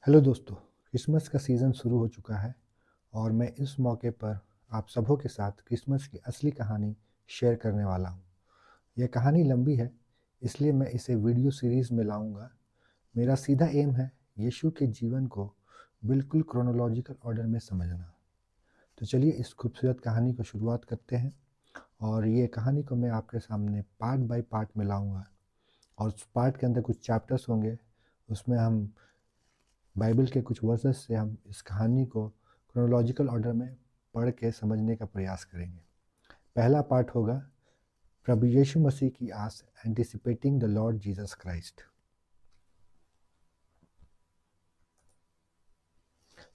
Hello दोस्तों, Christmas का season शुरू हो चुका है और मैं इस मौके पर आप सबों के साथ क्रिसमस की असली कहानी शेयर करने वाला हूँ। यह कहानी लंबी है, इसलिए मैं इसे वीडियो सीरीज़ में लाऊंगा। मेरा सीधा एम है यीशु के जीवन को बिल्कुल क्रोनोलॉजिकल ऑर्डर में समझना। तो चलिए इस खूबसूरत कहानी को शुरुआत करते हैं और ये कहानी को मैं आपके सामने पार्ट बाय पार्ट में लाऊंगा और उस पार्ट के अंदर कुछ चैप्टर्स होंगे। उसमें हम बाइबल के कुछ वर्सेस से हम इस कहानी को क्रोनोलॉजिकल ऑर्डर में पढ़ के समझने का प्रयास करेंगे। पहला पार्ट होगा प्रभु यीशु मसीह की आस, anticipating the Lord Jesus Christ.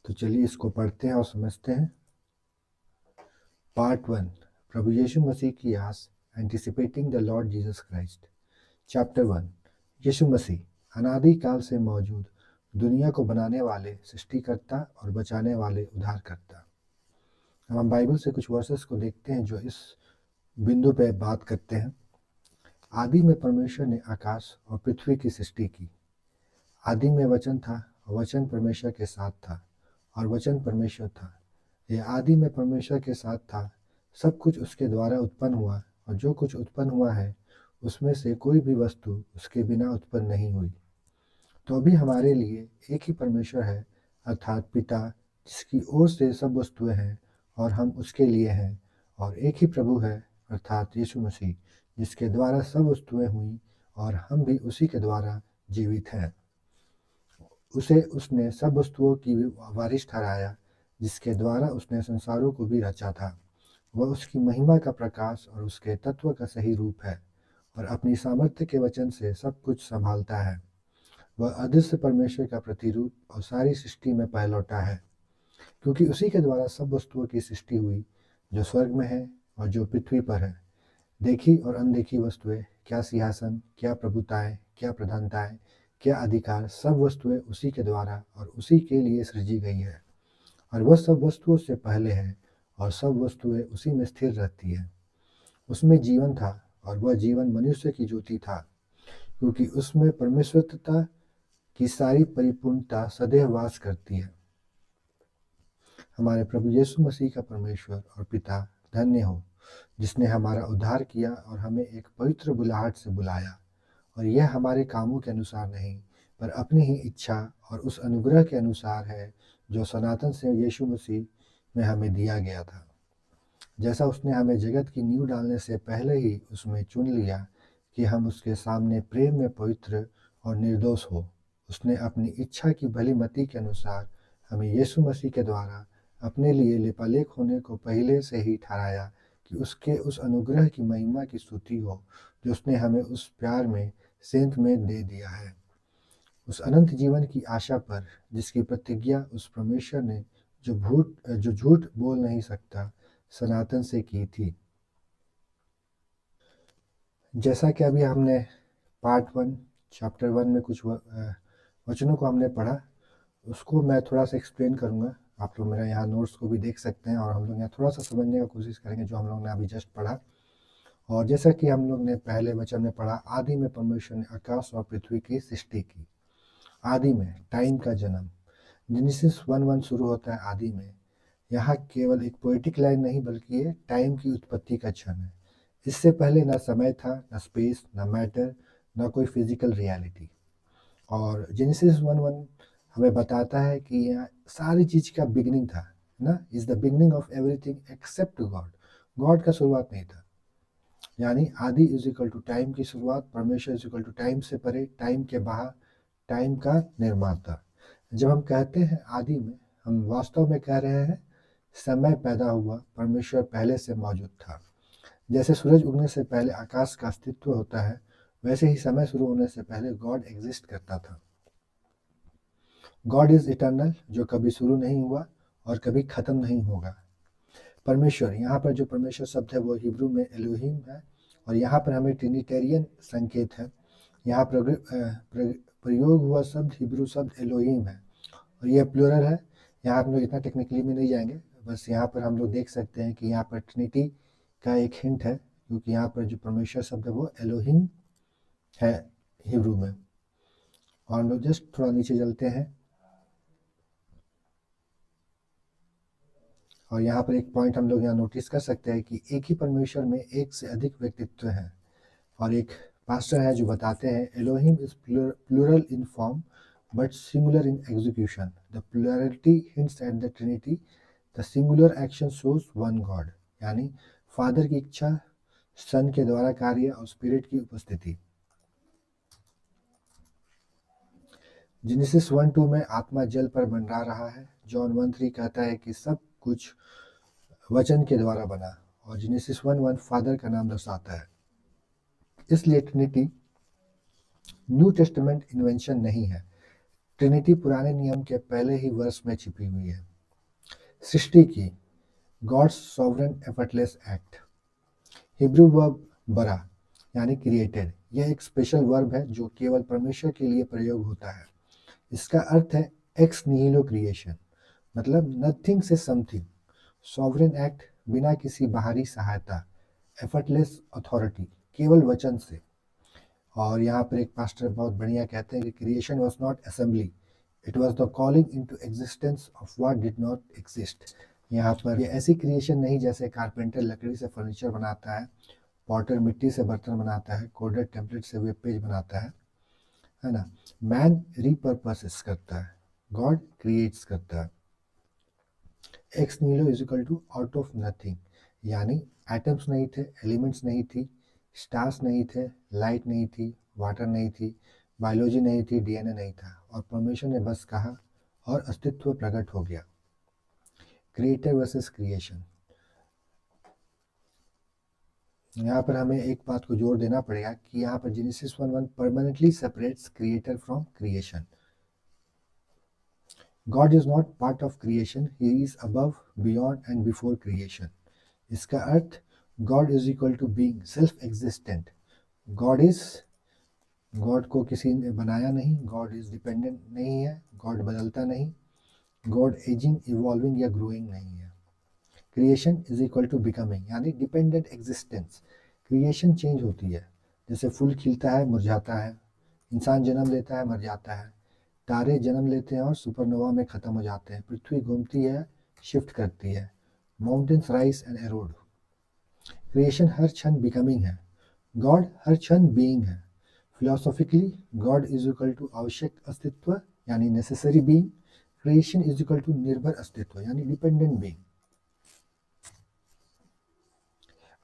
तो चलिए इसको पढ़ते हैं और समझते हैं। पार्ट 1, प्रभु यीशु मसीह की आस, anticipating the Lord Jesus Christ. Chapter 1, यीशु मसीह अनादि काल से मौजूद, दुनिया को बनाने वाले, सृष्टिकर्ता और बचाने वाले उद्धारकर्ता। हम बाइबल से कुछ वर्सेस को देखते हैं जो इस बिंदु पे बात करते हैं। आदि में परमेश्वर ने आकाश और पृथ्वी की सृष्टि की। आदि में वचन था और वचन परमेश्वर के साथ था और वचन परमेश्वर था। यह आदि में परमेश्वर के साथ था। सब कुछ उसके द्वारा उत्पन्न हुआ और जो कुछ उत्पन्न हुआ है उसमें से कोई भी वस्तु उसके बिना उत्पन्न नहीं हुई। तो अभी हमारे लिए एक ही परमेश्वर है, अर्थात पिता, जिसकी ओर से सब वस्तुएं हैं और हम उसके लिए हैं, और एक ही प्रभु है, अर्थात यीशु मसीह, जिसके द्वारा सब वस्तुएं हुई और हम भी उसी के द्वारा जीवित हैं। उसे उसने सब वस्तुओं की वारिस ठहराया, जिसके द्वारा उसने संसारों को भी रचा था। वह उसकी महिमा का प्रकाश और उसके तत्व का सही रूप है और अपनी सामर्थ्य के वचन से सब कुछ संभालता है। वह अदृश्य परमेश्वर का प्रतिरूप और सारी सृष्टि में पहलौठा है, क्योंकि उसी के द्वारा सब वस्तुओं की सृष्टि हुई, जो स्वर्ग में है और जो पृथ्वी पर है, देखी और अनदेखी वस्तुएं, क्या सिंहासन, क्या प्रभुताएं, क्या प्रधानताएं, क्या अधिकार, सब वस्तुएं उसी के द्वारा और उसी के लिए सृजी गई है। और वह सब वस्तुओं से पहले है और सब वस्तुएं उसी में स्थिर रहती है। उसमें जीवन था और वह जीवन मनुष्य की ज्योति था, क्योंकि उसमें परमेश्वरता की सारी परिपूर्णता सदैव वास करती है। हमारे प्रभु यीशु मसीह का परमेश्वर और पिता धन्य हो, जिसने हमारा उद्धार किया और हमें एक पवित्र बुलाहट से बुलाया, और यह हमारे कामों के अनुसार नहीं, पर अपनी ही इच्छा और उस अनुग्रह के अनुसार है जो सनातन से यीशु मसीह में हमें दिया गया था। जैसा उसने हमें जगत की नींव डालने से पहले ही उसमें चुन लिया कि हम उसके सामने प्रेम में पवित्र और निर्दोष हो, उसने अपनी इच्छा की भली मति के अनुसार हमें यीशु मसीह के द्वारा अपने लिए लेपालेख होने को पहले से ही ठहराया, कि उसके उस अनुग्रह की महिमा की स्तुति हो जो उसने हमें उस प्यार में सेंत में दे दिया है, उस अनंत जीवन की आशा पर, जिसकी प्रतिज्ञा उस परमेश्वर ने जो झूठ बोल नहीं सकता, सनातन से की थी। जैसा कि अभी हमने पार्ट 1 चैप्टर 1 में कुछ वचनों को हमने पढ़ा, उसको मैं थोड़ा सा एक्सप्लेन करूँगा। आप लोग मेरा यहाँ नोट्स को भी देख सकते हैं और हम लोग यहाँ थोड़ा सा समझने का कोशिश करेंगे जो हम लोग ने अभी जस्ट पढ़ा। और जैसा कि हम लोग ने पहले वचन में पढ़ा, आदि में परमेश्वर ने आकाश और पृथ्वी की सृष्टि की। आदि में टाइम का जन्म, जेनेसिस 1:1 शुरू होता है आदि में। यहाँ केवल एक पोएटिक लाइन नहीं, बल्कि ये टाइम की उत्पत्ति का क्षण है। इससे पहले ना समय था, ना स्पेस, ना मैटर, ना कोई फिजिकल रियलिटी। और जेनेसिस 1:1 हमें बताता है कि यह सारी चीज का बिगिनिंग था, ना, is the beginning of everything except God. God का शुरुआत नहीं था। यानी आदि इज इक्वल टू टाइम की शुरुआत, परमेश्वर इज इक्वल टू टाइम से परे, टाइम के बाहर, टाइम का निर्माता। जब हम कहते हैं आदि में, हम वास्तव में कह रहे हैं समय पैदा हुआ, परमेश्वर पहले से मौजूद था। जैसे सूरज उगने से पहले आकाश का अस्तित्व होता है, वैसे ही समय शुरू होने से पहले गॉड एग्जिस्ट करता था। गॉड इज इटर्नल, जो कभी शुरू नहीं हुआ और कभी खत्म नहीं होगा। परमेश्वर, यहाँ पर जो परमेश्वर शब्द है वो हिब्रू में एलोहिम है, और यहाँ पर हमें ट्रिनिटेरियन संकेत है। यहाँ प्रयोग हुआ शब्द हिब्रू शब्द एलोहिम है और यह प्लूरल है। यहाँ हम लोग इतना टेक्निकली में नहीं जाएंगे, बस यहाँ पर हम लोग देख सकते हैं कि यहाँ पर ट्रिनिटी का एक हिंट है, क्योंकि यहाँ पर जो परमेश्वर शब्द है वो एलोहिम है हिब्रू में। और हम लोग जस्ट थोड़ा नीचे चलते हैं। और यहाँ पर एक पॉइंट हम लोग यहाँ नोटिस कर सकते हैं कि एक ही परमेश्वर में एक से अधिक व्यक्तित्व हैं। और एक पास्टर है जो बताते हैं Elohim is plural in form but singular in execution. The plurality hints at the Trinity, the singular action shows one God. यानी फादर की इच्छा, सन के द्वारा कार्य और स्पिरिट की उपस्थिति। जेनेसिस 1:2 में आत्मा जल पर मंडरा रहा है। जॉन 1:3 कहता है कि सब कुछ वचन के द्वारा बना। और जेनेसिस 1:1 फादर का नाम दर्शाता है। इसलिए ट्रिनिटी न्यू टेस्टामेंट इन्वेंशन नहीं है। ट्रिनिटी पुराने नियम के पहले ही वर्ष में छिपी हुई है। सृष्टि की God's sovereign effortless act. Hebrew verb बरा यानी क्रिएटेड, यह एक स्पेशल वर्ब है जो केवल परमेश्वर के लिए प्रयोग होता है। इसका अर्थ है एक्स निहिलो क्रिएशन, मतलब नथिंग से समथिंग। सॉवरेन एक्ट बिना किसी बाहरी सहायता, एफर्टलेस अथॉरिटी, केवल वचन से। और यहाँ पर एक पास्टर बहुत बढ़िया कहते हैं कि creation was not assembly, it was the calling into existence of what did not exist. यहाँ पर ये ऐसी क्रिएशन नहीं जैसे कारपेंटर लकड़ी से फर्नीचर बनाता है, पॉटर मिट्टी से बर्तन बनाता है, कोडर टेम्पलेट से वेब पेज बनाता है ना। मैन रिपर्पसेस करता है, गॉड क्रिएट्स करता है। Ex nihilo is equal to out of nothing, यानी एटम्स नहीं थे, एलिमेंट्स नहीं थी, स्टार्स नहीं थे, लाइट नहीं थी, वाटर नहीं थी, बायोलॉजी नहीं थी, डीएनए नहीं था, और परमेश्वर ने बस कहा और अस्तित्व प्रकट हो गया। Creator versus creation. यहाँ पर हमें एक बात को जोर देना पड़ेगा कि यहाँ पर Genesis 1:1 permanently separates creator from creation. God is not part of creation, he is above, beyond and before creation. इसका अर्थ God is equal to being self existent. God को किसी ने बनाया नहीं, गॉड इज डिपेंडेंट नहीं है, गॉड बदलता नहीं, गॉड एजिंग, इवॉल्विंग या ग्रोइंग नहीं है। Creation is equal to becoming, यानी डिपेंडेंट एग्जिस्टेंस। क्रिएशन चेंज होती है, जैसे फूल खिलता है, मुरझाता है, इंसान जन्म लेता है, मर जाता है, तारे जन्म लेते हैं और सुपरनोवा में ख़त्म हो जाते हैं, पृथ्वी घूमती है, शिफ्ट करती है, mountains rise and erode. Creation हर क्षण बिकमिंग है, गॉड हर क्षण बीइंग है। Philosophically God is equal to आवश्यक अस्तित्व यानी necessary being, creation is equal to निर्भर अस्तित्व यानी डिपेंडेंट बीइंग।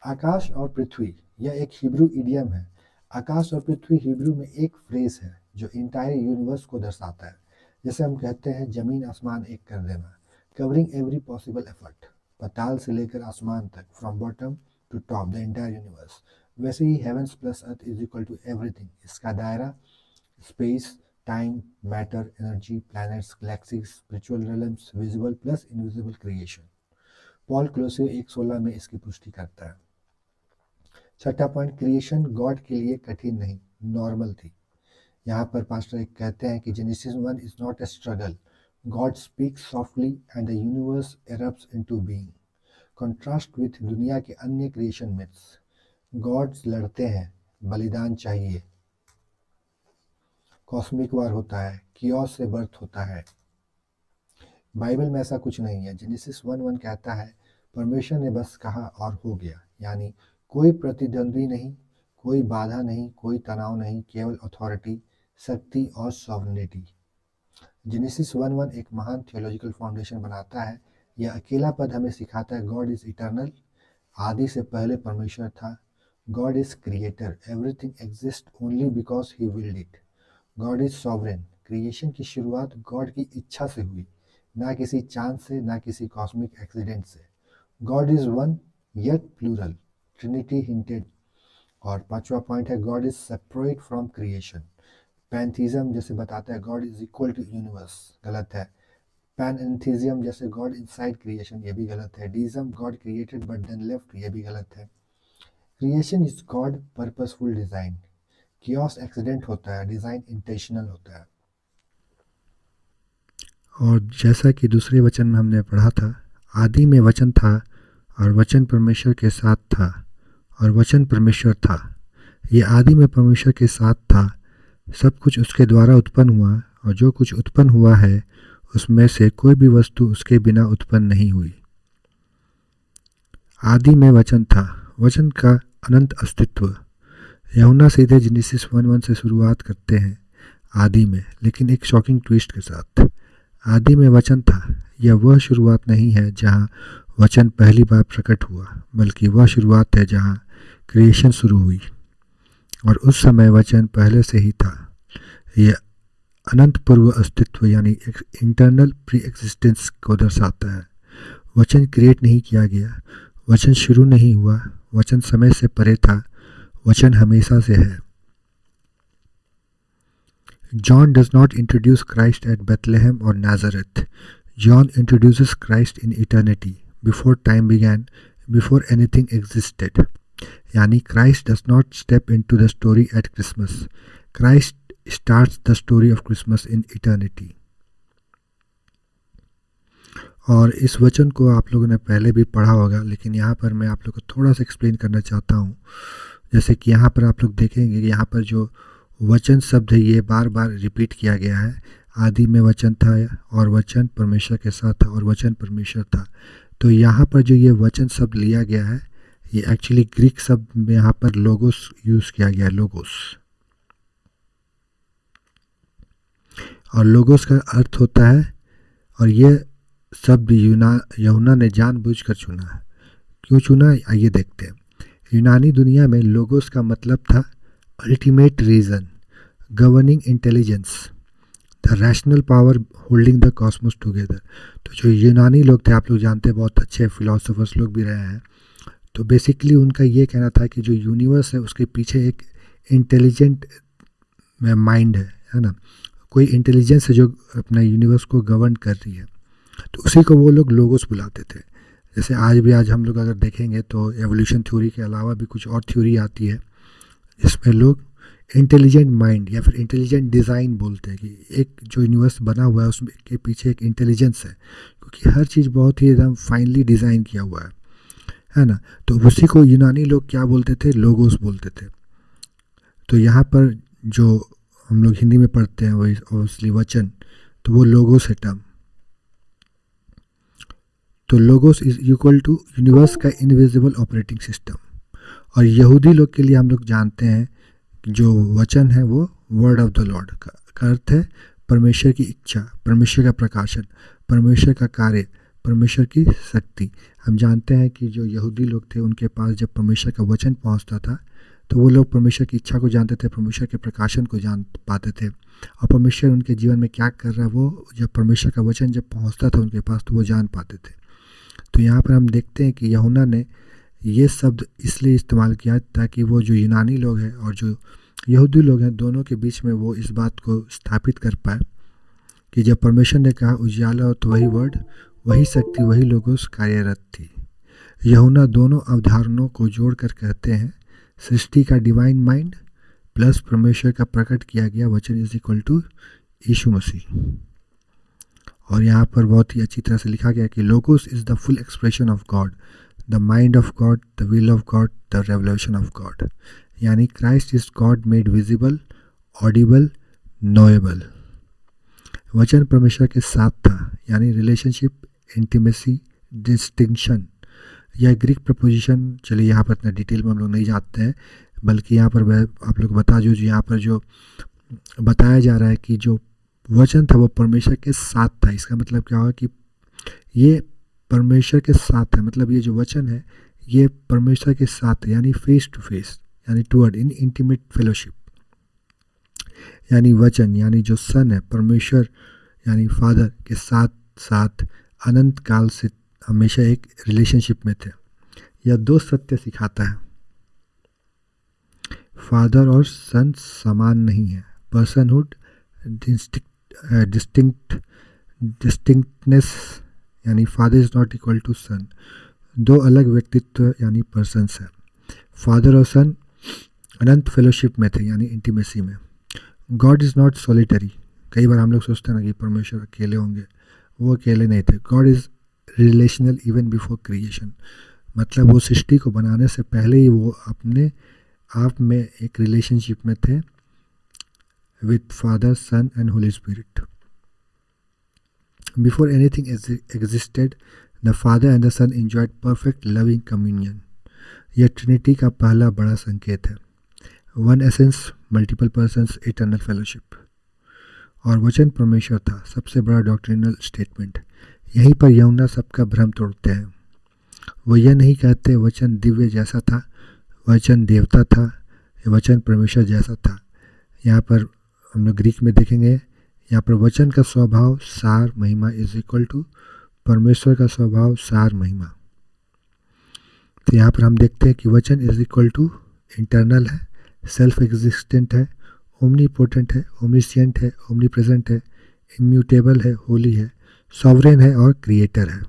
आकाश और पृथ्वी, यह एक हिब्रू इडियम है। आकाश और पृथ्वी हिब्रू में एक फ्रेज है जो इंटायर यूनिवर्स को दर्शाता है। जैसे हम कहते हैं जमीन आसमान एक कर देना, कवरिंग एवरी पॉसिबल एफर्ट, पाताल से लेकर आसमान तक, from bottom to top the entire universe. वैसे ही heavens plus earth is equal to everything. इसका दायरा space, time, matter, energy, planets, galaxies, spiritual realms, visible plus invisible creation. Paul कोलोसियों 1:16 में इसकी पुष्टि करता है। छठा पॉइंट, क्रिएशन गॉड के लिए कठिन नहीं, नॉर्मल थी। यहाँ पर पास्टर एक कहते हैं कि Genesis 1 is not a struggle, God speaks softly and the universe erupts into being. Contrast with दुनिया के अन्य क्रिएशन मिथ्स, गॉड्स लड़ते हैं, बलिदान चाहिए, कॉस्मिक वार होता है, कियोस से बर्थ होता है। बाइबल में ऐसा कुछ नहीं है। जेनेसिस 1:1 कहता है परमेश्वर ने बस कहा और हो गया, यानी कोई प्रतिद्वंद्वी नहीं, कोई बाधा नहीं, कोई तनाव नहीं, केवल अथॉरिटी, शक्ति और सॉवरेनिटी। जेनेसिस 1:1 एक महान थियोलॉजिकल फाउंडेशन बनाता है। यह अकेला पद हमें सिखाता है गॉड इज इटर्नल, आदि से पहले परमेश्वर था। God is creator, everything exist only because he willed it. God is sovereign, creation की शुरुआत गॉड की इच्छा से हुई, ना किसी चांद से, ना किसी कॉस्मिक एक्सीडेंट से। God is one yet plural, Trinity hinted. और पांचवा पॉइंट है God is separate from creation. Pantheism जैसे बताता है God is equal to universe, गलत है। पैनएंथीज्म जैसे गॉड इनसाइड क्रिएशन, ये भी गलत है। Deism God created but then left, ये भी गलत है। Creation is God purposeful design, chaos accident होता है, डिजाइन इंटेंशनल होता है। और जैसा कि दूसरे वचन में हमने पढ़ा था, आदि में वचन था और वचन परमेश्वर के साथ था और वचन परमेश्वर था। ये आदि में परमेश्वर के साथ था, सब कुछ उसके द्वारा उत्पन्न हुआ और जो कुछ उत्पन्न हुआ है उसमें से कोई भी वस्तु उसके बिना उत्पन्न नहीं हुई। आदि में वचन था, वचन का अनंत अस्तित्व। यूहन्ना सीधे जेनेसिस 1:1 से शुरुआत करते हैं आदि में, लेकिन एक शॉकिंग ट्विस्ट के साथ। आदि में वचन था, यह वह शुरुआत नहीं है जहाँ वचन पहली बार प्रकट हुआ, बल्कि वह शुरुआत है जहाँ क्रिएशन शुरू हुई, और उस समय वचन पहले से ही था। यह अनंत पूर्व अस्तित्व यानी इंटरनल प्री एग्जिस्टेंस को दर्शाता है। वचन क्रिएट नहीं किया गया, वचन शुरू नहीं हुआ, वचन समय से परे था, वचन हमेशा से है। John does not introduce Christ at Bethlehem or Nazareth. John introduces Christ in eternity, before time began, before anything existed. यानी Christ does not step into the story at Christmas. Christ starts the story of Christmas in eternity. और इस वचन को आप लोगों ने पहले भी पढ़ा होगा, लेकिन यहाँ पर मैं आप लोग को थोड़ा सा एक्सप्लेन करना चाहता हूँ। जैसे कि यहाँ पर आप लोग देखेंगे कि यहाँ पर जो वचन शब्द है ये बार बार रिपीट किया गया है। आदि में वचन था और वचन परमेश्वर के साथ था और वचन परमेश्वर था। तो यहाँ पर जो ये वचन शब्द लिया गया है, ये एक्चुअली ग्रीक शब्द में यहाँ पर लोगोस यूज़ किया गया है, लोगोस। और लोगोस का अर्थ होता है, और ये शब्द यूहन्ना ने जानबूझकर चुना है। क्यों चुना, आइए देखते हैं। यूनानी दुनिया में लोगोस का मतलब था ultimate reason, governing intelligence, the rational power holding the Cosmos together. तो जो यूनानी लोग थे, आप लोग जानते हैं, बहुत अच्छे फिलोसोफर्स लोग भी रहे हैं। तो बेसिकली उनका ये कहना था कि जो यूनिवर्स है उसके पीछे एक इंटेलिजेंट माइंड है ना, कोई इंटेलिजेंस है जो अपना यूनिवर्स को गवर्न कर रही है। तो उसी को वो लोग लोगोस बुलाते थे। जैसे आज हम लोग अगर देखेंगे तो एवोल्यूशन थ्योरी के अलावा भी कुछ और थ्योरी आती है जिसमें लोग इंटेलिजेंट माइंड या फिर इंटेलिजेंट डिज़ाइन बोलते हैं कि एक जो यूनिवर्स बना हुआ है उसमें के पीछे एक इंटेलिजेंस है, क्योंकि हर चीज़ बहुत ही एकदम फाइनली डिज़ाइन किया हुआ है ना। तो उसी को यूनानी लोग क्या बोलते थे, लोगोस बोलते थे। तो यहाँ पर जो हम लोग हिंदी में पढ़ते हैं वही ऑब्वियसली वचन, तो वो लोगोस है टर्म। तो Logos is equal to universe का इनविजिबल ऑपरेटिंग सिस्टम। और यहूदी लोग के लिए हम लोग जानते हैं जो वचन है वो वर्ड ऑफ द लॉर्ड का अर्थ है परमेश्वर की इच्छा, परमेश्वर का प्रकाशन, परमेश्वर का कार्य, परमेश्वर की शक्ति। हम जानते हैं कि जो यहूदी लोग थे उनके पास जब परमेश्वर का वचन पहुंचता था तो वो लोग परमेश्वर की इच्छा को जानते थे, परमेश्वर के प्रकाशन को जान पाते थे, और परमेश्वर उनके जीवन में क्या कर रहा है वो जब परमेश्वर का वचन जब पहुंचता था उनके पास तो वो जान पाते थे। तो यहाँ पर हम देखते हैं कि यूहन्ना ने ये शब्द इसलिए इस्तेमाल किया ताकि वो जो यूनानी लोग हैं और जो यहूदी लोग हैं दोनों के बीच में वो इस बात को स्थापित कर पाए कि जब परमेश्वर ने कहा उजियाला हो तो वही वर्ड, वही शक्ति, वही लोगोस कार्यरत थी। यूहन्ना दोनों अवधारणाओं को जोड़कर कहते हैं सृष्टि का डिवाइन माइंड प्लस परमेश्वर का प्रकट किया गया वचन इज इक्वल टू यीशु मसीह। और यहाँ पर बहुत ही अच्छी तरह से लिखा गया कि logos is the full expression of God, the mind of God, the will of God, the revelation of God. यानी Christ is God made visible, audible, knowable. वचन परमेश्वर के साथ था, यानी रिलेशनशिप, इंटीमेसी, डिस्टिंक्शन। यह ग्रीक प्रपोजिशन, चलिए यहाँ पर इतना डिटेल में हम लोग नहीं जाते हैं, बल्कि यहाँ पर मैं आप लोग बता जो यहाँ पर जो बताया जा रहा है कि जो वचन था वो परमेश्वर के साथ था। इसका मतलब क्या हुआ कि ये परमेश्वर के साथ है, मतलब ये जो वचन है ये परमेश्वर के साथ है, यानी फेस टू फेस, यानी टूवर्ड इन इंटीमेट फेलोशिप। यानी वचन यानी जो सन है परमेश्वर यानी फादर के साथ साथ अनंत काल से हमेशा एक रिलेशनशिप में थे। यह दो सत्य सिखाता है, फादर और सन समान नहीं है, पर्सनहुड, डिस्टिंक्टनेस, यानी Father is not equal to Son. दो अलग व्यक्तित्व यानी पर्सन्स है। फादर और सन अनंत फेलोशिप में थे, यानी इंटीमेसी में। God is not solitary. कई बार हम लोग सोचते हैं ना कि परमेश्वर अकेले होंगे, वो अकेले नहीं थे। God is relational even before creation, मतलब वो सृष्टि को बनाने से पहले ही वो अपने आप में एक रिलेशनशिप में थे with Father, Son and Holy Spirit. Before anything existed, the father and the son enjoyed perfect loving communion. यह ट्रिनिटी का पहला बड़ा संकेत है। One essence, multiple persons, eternal fellowship. और वचन परमेश्वर था, सबसे बड़ा डॉक्ट्रिनल स्टेटमेंट। यहीं पर यूहन्ना सबका भ्रम तोड़ते हैं। वो यह नहीं कहते वचन दिव्य जैसा था, वचन देवता था, या वचन परमेश्वर जैसा था। यहाँ पर हम लोग ग्रीक में देखेंगे, यहाँ पर वचन का स्वभाव सार महिमा इज इक्वल टू परमेश्वर का स्वभाव सार महिमा। तो यहाँ पर हम देखते हैं कि वचन इज इक्वल टू इंटरनल है, सेल्फ एग्जिस्टेंट है, ओमनीपोटेंट है, ओमनिशिएंट है, ओमनीप्रेजेंट है, इम्यूटेबल है, होली है, सॉवरेन है और क्रिएटर है।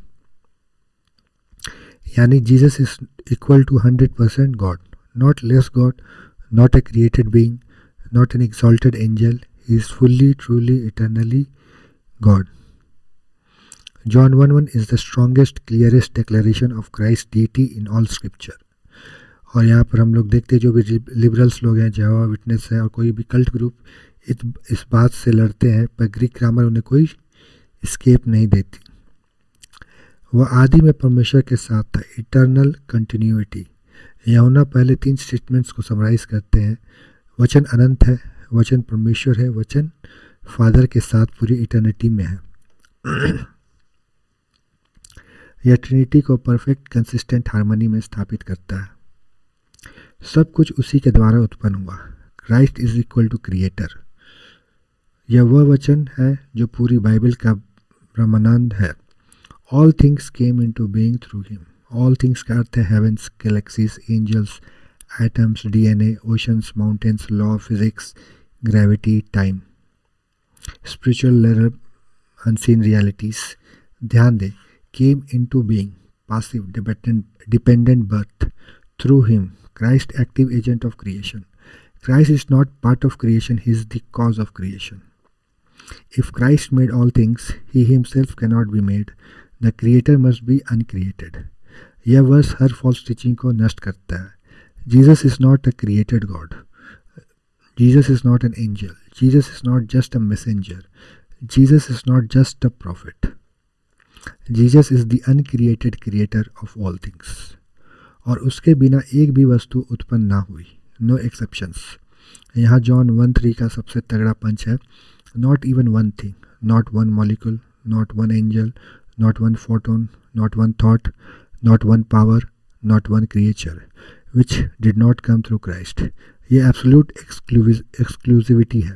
यानी Jesus is equal to 100% God, not less God, not a created being, not an exalted angel. He is fully, truly, eternally God. John 1:1 is the strongest, clearest declaration of Christ's deity in all scripture. और यहाँ पर हम लोग देखते हैं जो भी liberals लोग हैं, जेहोवा विटनेस है और कोई भी कल्ट ग्रुप इस बात से लड़ते हैं, पर ग्रीक ग्रामर उन्हें कोई स्केप नहीं देती। वह आदि में परमेश्वर के साथ था, इटर्नल कंटिन्यूटी। यूहन्ना पहले 3 स्टेटमेंट्स को समराइज करते हैं। वचन अनंत है, वचन परमेश्वर है, वचन फादर के साथ पूरी इटर्निटी में है। यह ट्रिनिटी को परफेक्ट कंसिस्टेंट हार्मनी में स्थापित करता है। सब कुछ उसी के द्वारा उत्पन्न हुआ। Christ is equal to creator. यह वह वचन है जो पूरी बाइबल का ब्रह्मांड है। All things came into being through him. All things का अर्थ है heavens, galaxies, angels, atoms, DNA, oceans, mountains, law of physics, gravity, time, spiritual layer, unseen realities. ध्यान दें, came into being, passive, dependent birth, through him, Christ active agent of creation. Christ is not part of creation, he is the cause of creation. If Christ made all things, he himself cannot be made. The creator must be uncreated. यह verse हर false teaching को नष्ट करता है। Jesus is not a created God. Jesus is not an angel. Jesus is not just a messenger. Jesus is not just a prophet. Jesus is the uncreated creator of all things. और उसके बिना एक भी वस्तु उत्पन्न ना हुई। No exceptions. यहाँ जॉन 1:3 का सबसे तगड़ा पंच है। Not even one thing, not one molecule, not one angel, not one photon, not one thought, not one power, not one creature which did not come through Christ. ये absolute exclusivity है।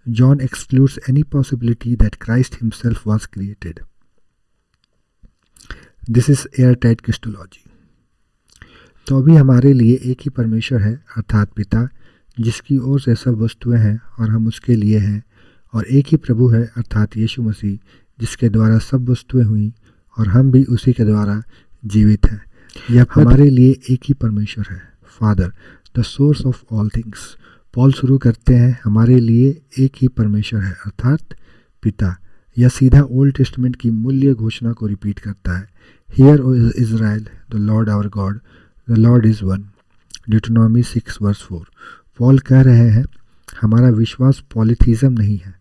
John excludes any possibility that Christ himself was created. This is air tight Christology. तो अभी हमारे लिए एक ही परमेश्वर है, अर्थात पिता, जिसकी ओर से सब वस्तुएं हैं और हम उसके लिए हैं, और एक ही प्रभु है, अर्थात यीशु मसीह, जिसके द्वारा सब वस्तुएं हुई और हम भी उसी के द्वारा जीवित हैं। यह हमारे लिए एक ही परमेश्वर है, father, the source of all things. Paul शुरू करते हैं, हमारे लिए एक ही परमेश्वर है, अर्थात पिता। यह सीधा ओल्ड टेस्टमेंट की मूल्य घोषणा को रिपीट करता है। Hear O Israel, the Lord our God, the Lord is one. Deuteronomy 6:4। Paul कह रहे हैं, हमारा विश्वास पॉलीथीज़म नहीं है,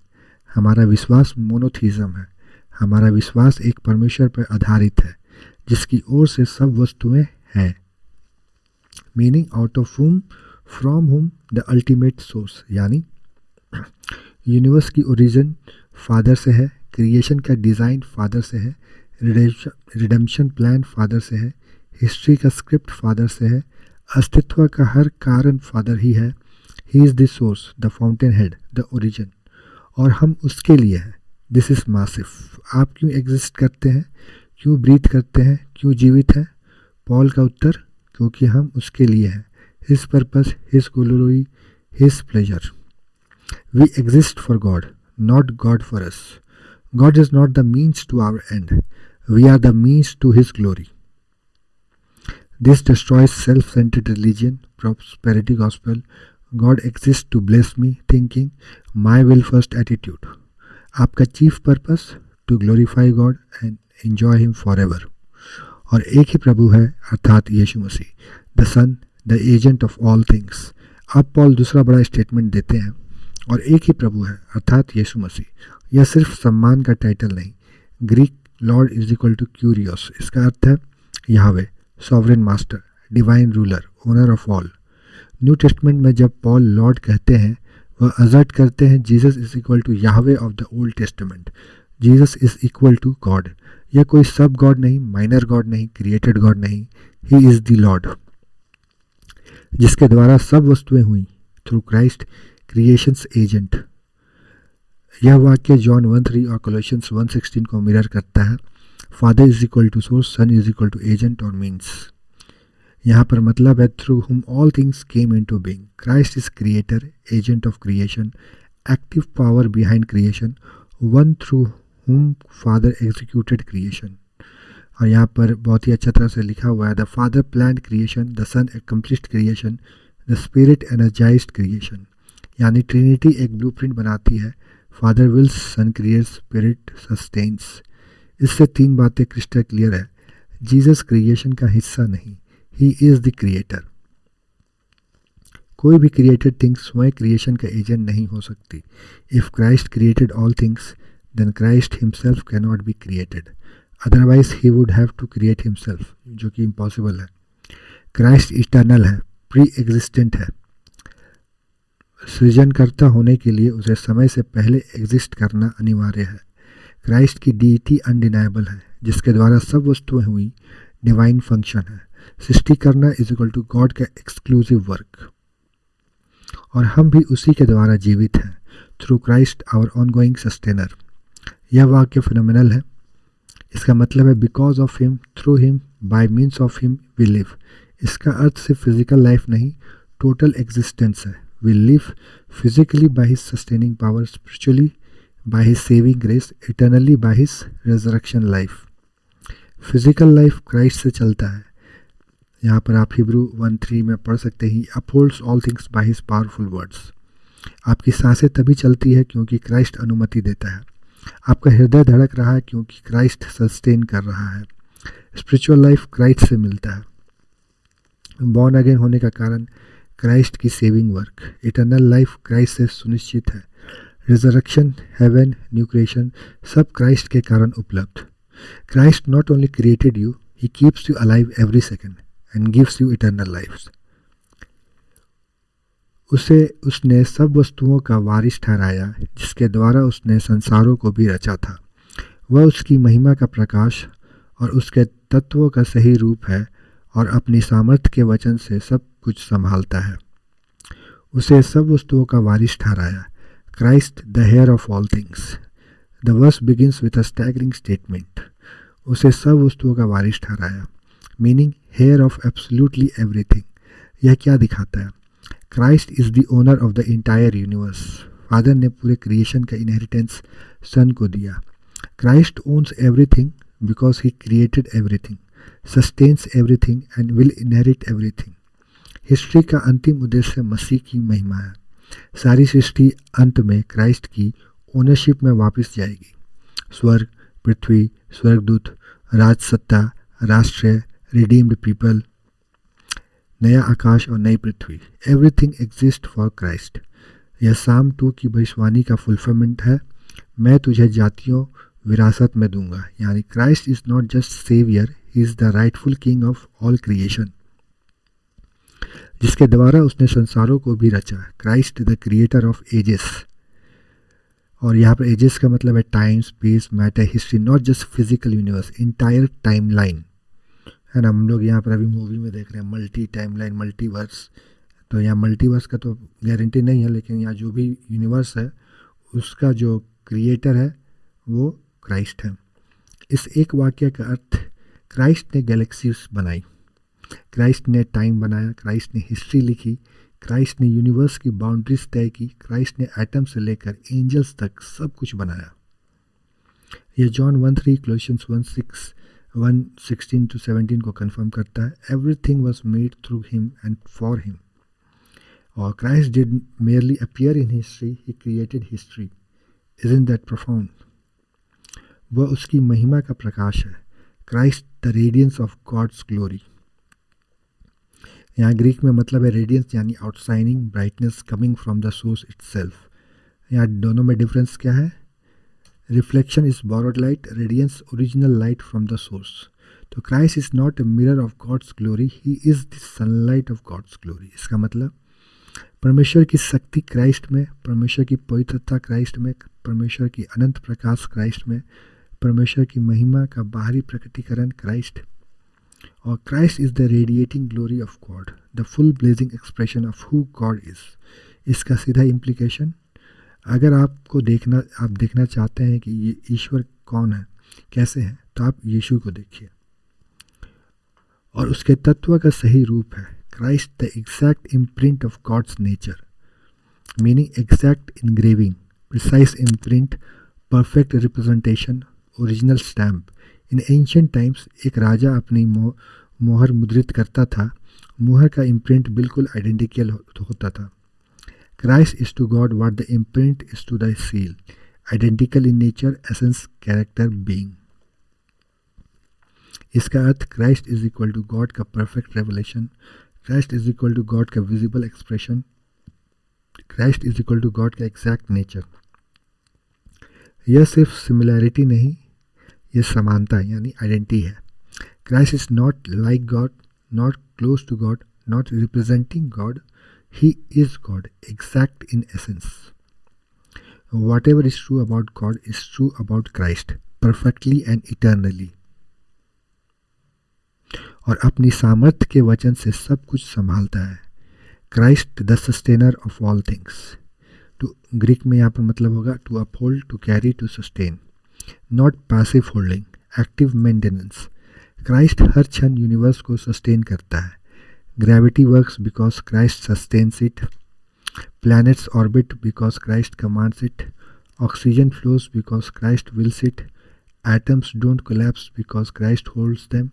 हमारा विश्वास मोनोथीज़म है। हमारा विश्वास एक परमेश्वर पर आधारित है, जिसकी ओर से सब वस्तुएं हैं। Meaning out of whom, from whom, the ultimate source. यानी यूनिवर्स की ओरिजिन फादर से है, क्रिएशन का डिज़ाइन फादर से है, रिडेम्पशन प्लान फादर से है, हिस्ट्री का स्क्रिप्ट फादर से है, अस्तित्व का हर कारण फादर ही है। ही is the source, the fountain head, the origin, और हम उसके लिए हैं। This is massive. आप क्यों एग्जिस्ट करते हैं, क्यों ब्रीथ करते हैं, क्यों जीवित हैं? पॉल का उत्तर, क्योंकि हम उसके लिए हैं। His purpose, his glory, his pleasure. We exist for God, not God for us. God is not the means to our end, we are the means to his glory. This destroys self-centered religion, prosperity gospel, God exists to bless me, thinking, my will first attitude. आपका chief purpose, to glorify God and enjoy him forever. और एक ही प्रभु है, अर्थात यीशु मसीह, the Son, the agent of all things. अब पॉल दूसरा बड़ा स्टेटमेंट देते हैं, और एक ही प्रभु है, अर्थात यीशु मसीह। यह सिर्फ सम्मान का टाइटल नहीं, Greek Lord is equal to क्यूरियोस, इसका अर्थ है Yahweh, sovereign master, divine ruler, owner of all. New Testament में जब पॉल लॉर्ड कहते हैं वह असर्ट करते हैं Jesus is equal to Yahweh of the Old Testament. Jesus is equal to God. यह कोई सब गॉड नहीं, माइनर गॉड नहीं, क्रिएटेड गॉड नहीं, ही इज द लॉर्ड जिसके द्वारा सब वस्तुएं हुई, थ्रू क्राइस्ट क्रिएशंस एजेंट। यह वाक्य जॉन 1:3 और कोलोसियंस 1:16 को मिरर करता है। Father is equal to source, son is equal to agent और मीन्स। यहाँ पर मतलब है through whom all things came into being. Christ is creator, agent of creation, active power behind creation, one through whom father executed creation. और यहाँ पर बहुत ही अच्छा तरह से लिखा हुआ है, the Father planned creation, the Son accomplished creation, the Spirit energised creation. यानी ट्रिनिटी एक ब्लूप्रिंट बनाती है, Father wills, Son creates, Spirit sustains. इससे तीन बातें क्रिस्टल क्लियर है, जीसस क्रिएशन का हिस्सा नहीं, ही इज द क्रिएटर। कोई भी क्रिएटेड थिंग स्वयं क्रिएशन का एजेंट नहीं हो सकती। If Christ created all things then Christ himself can not be created, otherwise he would have to create himself, जो कि इम्पॉसिबल है। क्राइस्ट इटर्नल है, प्री एग्जिस्टेंट है। सृजनकर्ता होने के लिए उसे समय से पहले एग्जिस्ट करना अनिवार्य है। क्राइस्ट की डीटी अनडिनाइबल है, जिसके द्वारा सब वस्तुएं हुई, डिवाइन फंक्शन है। सृष्टि करना इज इक्वल टू गॉड का एक्सक्लूसिव वर्क, और हम भी उसी के द्वारा जीवित हैं, through Christ our ongoing sustainer. यह वाक्य फिनोमिनल है। इसका मतलब है because of him, through him, by means of him we live. इसका अर्थ सिर्फ फिजिकल लाइफ नहीं, टोटल एग्जिस्टेंस है। We live physically by his sustaining power, spiritually by his saving grace, eternally by his resurrection life. Physical life Christ से चलता है। यहाँ पर आप हिब्रू 1:3 में पढ़ सकते हैं, upholds all things by his powerful words. आपकी सांसें तभी चलती है क्योंकि क्राइस्ट अनुमति देता है। आपका हृदय धड़क रहा है क्योंकि क्राइस्ट सस्टेन कर रहा है। स्पिरिचुअल लाइफ क्राइस्ट से मिलता है। बॉर्न अगेन होने का कारण क्राइस्ट की saving work. Eternal life Christ से सुनिश्चित है। रिजरेक्शन, हेवन, न्यू क्रिएशन सब क्राइस्ट के कारण उपलब्ध। Christ not only created you, he keeps you alive every second and gives you eternal life. उसने सब वस्तुओं का वारिस ठहराया, जिसके द्वारा उसने संसारों को भी रचा था। वह उसकी महिमा का प्रकाश और उसके तत्वों का सही रूप है, और अपनी सामर्थ्य के वचन से सब कुछ संभालता है। उसे सब वस्तुओं का वारिस ठहराया। Christ the heir of all things. The verse begins with a staggering statement. उसे सब वस्तुओं का वारिस ठहराया, meaning heir of absolutely everything. यह क्या दिखाता है? Christ is the owner of the entire universe. Father ने पूरे क्रिएशन का इनहेरिटेंस सन को दिया। Christ owns everything because he created everything, sustains everything and will inherit everything. History का अंतिम उद्देश्य मसीह की महिमा है। सारी सृष्टि अंत में क्राइस्ट की ओनरशिप में वापस जाएगी। स्वर्ग, पृथ्वी, स्वर्गदूत, राजसत्ता, राष्ट्र, रिडीम्ड पीपल, नया आकाश और नई पृथ्वी, एवरीथिंग एग्जिस्ट फॉर क्राइस्ट। यह साम 2 की भविष्यवाणी का फुलफिलमेंट है। मैं तुझे जातियों विरासत में दूंगा। यानी Christ is not just saviour, he is the rightful king of all creation, जिसके द्वारा उसने संसारों को भी रचा। Christ the creator of ages. और यहाँ पर एजेस का मतलब है time, space, matter, history, not just physical universe, entire timeline है ना। हम लोग यहाँ पर अभी मूवी में देख रहे हैं मल्टी टाइम लाइन, मल्टीवर्स। तो यहाँ मल्टीवर्स का तो गारंटी नहीं है, लेकिन यहाँ जो भी यूनिवर्स है उसका जो क्रिएटर है वो क्राइस्ट है। इस एक वाक्य का अर्थ, क्राइस्ट ने गैलेक्सीज बनाई, क्राइस्ट ने टाइम बनाया, क्राइस्ट ने हिस्ट्री लिखी, क्राइस्ट ने यूनिवर्स की बाउंड्रीज तय की, क्राइस्ट ने एटम से लेकर एंजल्स तक सब कुछ बनाया। यह जॉन 1:3, कोलोसियंस 1:16-17 को कंफर्म करता है। Everything was made through him and for him. और Christ did merely appear in history, he created history. Isn't that profound? वह उसकी महिमा का प्रकाश है। Christ the radiance of God's glory. यहाँ ग्रीक में मतलब है रेडियंस, यानी outshining brightness coming from the source itself. यहाँ दोनों में डिफरेंस क्या है? Reflection is borrowed light, radiance original light from the source. तो Christ is not a mirror of God's glory, he is the sunlight of God's glory. इसका मतलब परमेश्वर की शक्ति क्राइस्ट में, परमेश्वर की पवित्रता क्राइस्ट में, परमेश्वर की अनंत प्रकाश क्राइस्ट में, परमेश्वर की महिमा का बाहरी प्रकटीकरण क्राइस्ट, और Christ is the radiating glory of God, the full blazing expression of who God is. इसका सीधा इम्प्लीकेशन, अगर आप देखना चाहते हैं कि ये ईश्वर कौन है, कैसे है, तो आप यीशु को देखिए और उसके तत्व का सही रूप है Christ, the exact imprint of God's nature, meaning exact engraving, precise imprint, perfect representation, original stamp. In ancient times एक राजा अपनी मोहर मुद्रित करता था, मोहर का इम्प्रिंट बिल्कुल आइडेंटिकल होता था। Christ is to God what the imprint is to the seal, identical in nature, essence, character, being. इसका अर्थ Christ is equal to God का perfect revelation, Christ is equal to God का visible expression, Christ is equal to God का exact nature. यह सिर्फ similarity नहीं, यह समानता यानी आइडेंटिटी है। Christ is not like God, not close to God, not representing God, He is God, exact in essence. Whatever is true about God is true about Christ, perfectly and eternally. और अपनी सामर्थ्य के वचन से सब कुछ संभालता है। Christ the sustainer of all things. तो ग्रीक में यहाँ पर मतलब होगा to uphold, to carry, to sustain. Not passive holding, active maintenance. Christ हर क्षण यूनिवर्स को सस्टेन करता है। Gravity works because Christ sustains it. Planets orbit because Christ commands it. Oxygen flows because Christ wills it. Atoms don't collapse because Christ holds them.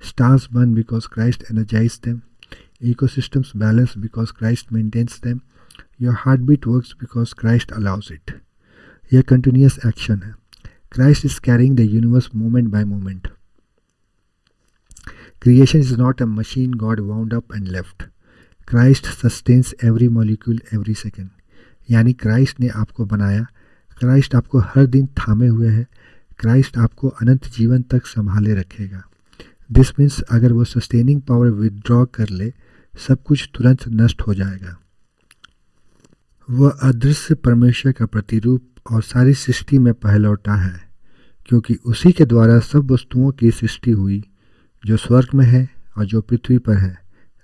Stars burn because Christ energizes them. Ecosystems balance because Christ maintains them. Your heartbeat works because Christ allows it. यह continuous action है. Christ is carrying the universe moment by moment. Creation is not a machine God wound up and left. Christ sustains every molecule every second. यानी Christ ने आपको बनाया, Christ आपको हर दिन थामे हुए है, क्राइस्ट आपको अनंत जीवन तक संभाले रखेगा। दिस मीन्स अगर वो सस्टेनिंग पावर विदड्रॉ कर ले, सब कुछ तुरंत नष्ट हो जाएगा। वह अदृश्य परमेश्वर का प्रतिरूप और सारी सृष्टि में पहलौठा है, क्योंकि उसी के द्वारा सब वस्तुओं की सृष्टि हुई, जो स्वर्ग में है और जो पृथ्वी पर है,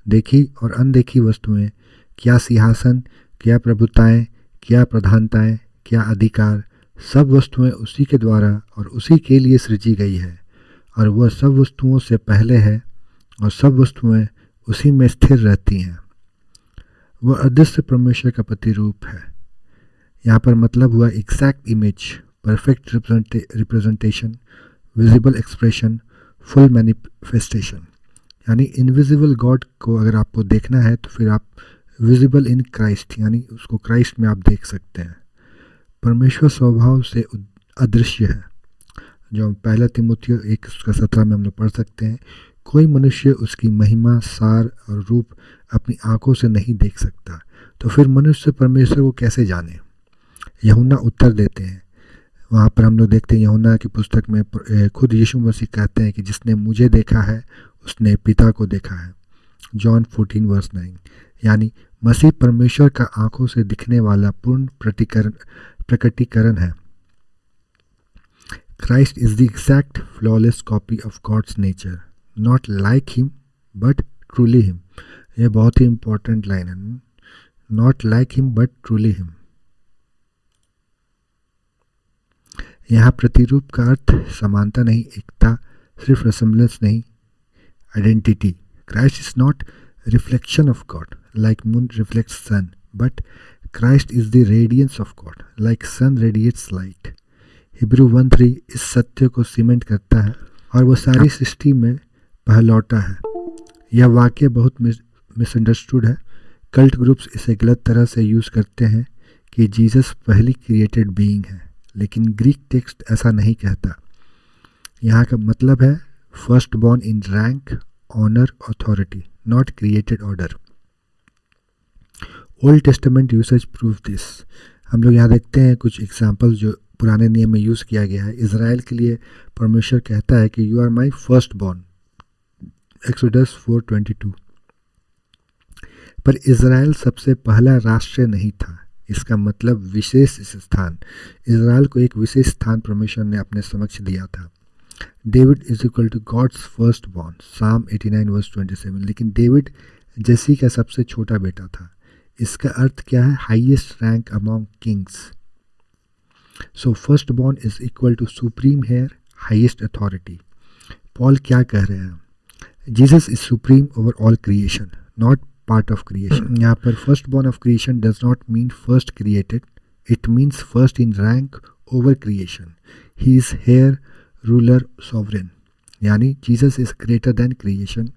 देखी और अनदेखी वस्तुएं, क्या सिंहासन, क्या प्रभुताएं, क्या प्रधानताएं, क्या अधिकार, सब वस्तुएं उसी के द्वारा और उसी के लिए सृजी गई है, और वह सब वस्तुओं से पहले है और सब वस्तुएं उसी में स्थिर रहती हैं। वह अदृश्य परमेश्वर का प्रतिरूप है। यहाँ पर मतलब हुआ exact image, perfect representation, visible expression, full manifestation. यानी इनविजिबल गॉड को अगर आपको देखना है तो फिर आप विजिबल इन क्राइस्ट यानी उसको क्राइस्ट में आप देख सकते हैं। परमेश्वर स्वभाव से अदृश्य है, जो पहला तिमुथियो 1:17 में हम लोग पढ़ सकते हैं। कोई मनुष्य उसकी महिमा, सार और रूप अपनी आंखों से नहीं देख सकता, तो फिर मनुष्य परमेश्वर को कैसे जाने। यूहन्ना उत्तर देते हैं, वहाँ पर हम लोग देखते हैं यूहन्ना की पुस्तक में खुद यीशु मसीह कहते हैं कि जिसने मुझे देखा है उसने पिता को देखा है। जॉन 14:9। यानी मसीह परमेश्वर का आंखों से दिखने वाला पूर्ण प्रकटीकरण है। Christ is the exact flawless copy of God's nature, not like him but truly him. यह बहुत ही इम्पोर्टेंट लाइन है, not like him but truly him. यहाँ प्रतिरूप का अर्थ समानता नहीं, एकता, सिर्फ resemblance नहीं, identity. Christ is not reflection of God, like moon reflects sun, but Christ is the radiance of God, like sun radiates light. Hebrew 1:3 इस सत्य को सीमेंट करता है और वो सारी सृष्टि में पहलौटा है। यह वाक्य बहुत मिसअंडरस्टूड है। कल्ट ग्रुप्स इसे गलत तरह से यूज़ करते हैं कि जीसस पहली क्रिएटेड बीइंग है, लेकिन ग्रीक टेक्स्ट ऐसा नहीं कहता। यहाँ का मतलब है firstborn in rank, honour, authority, not created order. Old Testament usage prove this. हम लोग यहाँ देखते हैं कुछ एग्जाम्पल्स जो पुराने नियम में यूज़ किया गया है। इज़राइल के लिए परमेश्वर कहता है कि you are my firstborn, Exodus 4:22। पर इज़राइल सबसे पहला राष्ट्र नहीं था। इसका मतलब विशेष स्थान। इज़राइल को एक विशेष स्थान परमेश्वर ने अपने समक्ष दिया था। David is equal to God's firstborn, Psalm 89:27। लेकिन डेविड जैसी का सबसे छोटा बेटा था। इसका अर्थ क्या है? Highest rank among kings. So first born is equal to supreme heir, highest authority. Paul क्या कह रहे हैं? Jesus is supreme over all creation, not part of creation. यहाँ पर first born of creation does not mean first created, it means first in rank over creation. He is heir, ruler, sovereign. यानी Jesus is greater than creation.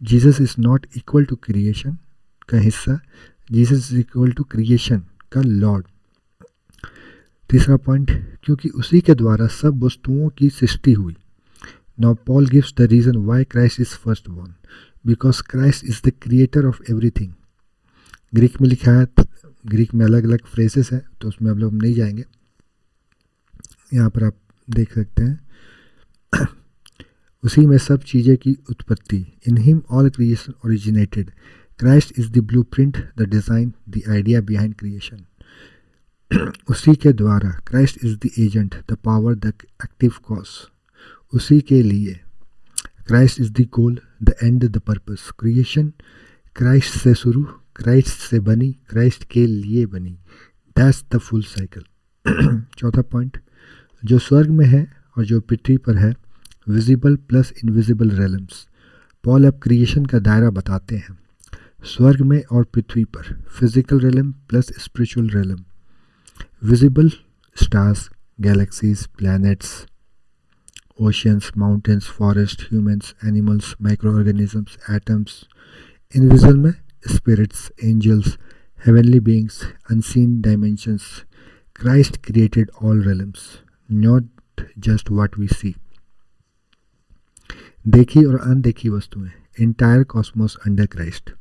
Jesus is not equal to creation का हिस्सा, Jesus is equal to creation का Lord. तीसरा point, क्योंकि उसी के द्वारा सब वस्तुओं की सृष्टि हुई। Now Paul gives the reason why Christ is firstborn, because Christ is the creator of everything. Greek में लिखा है, ग्रीक में अलग अलग फ्रेजेस हैं तो उसमें हम लोग नहीं जाएंगे, यहाँ पर आप देख सकते हैं। उसी में सब चीज़ें की उत्पत्ति। In him all creation originated. Christ is the blueprint, the design, the idea behind creation. उसी के द्वारा, Christ is the agent, the power, the active cause. उसी के लिए, Christ is the goal, the end, the purpose. Creation Christ से शुरू, Christ से बनी, क्राइस्ट के लिए बनी। That's the full cycle. चौथा पॉइंट, जो स्वर्ग में है और जो पृथ्वी पर है, visible plus invisible realms. Paul अब क्रिएशन का दायरा बताते हैं। स्वर्ग में और पृथ्वी पर, physical realm plus spiritual realm. Visible, stars, galaxies, planets, oceans, mountains, forest, humans, animals, micro organisms, atoms. Invisible में spirits, angels, heavenly beings, unseen dimensions. Christ created all realms, not just what we see. देखी और अनदेखी वस्तुएं, entire cosmos under Christ.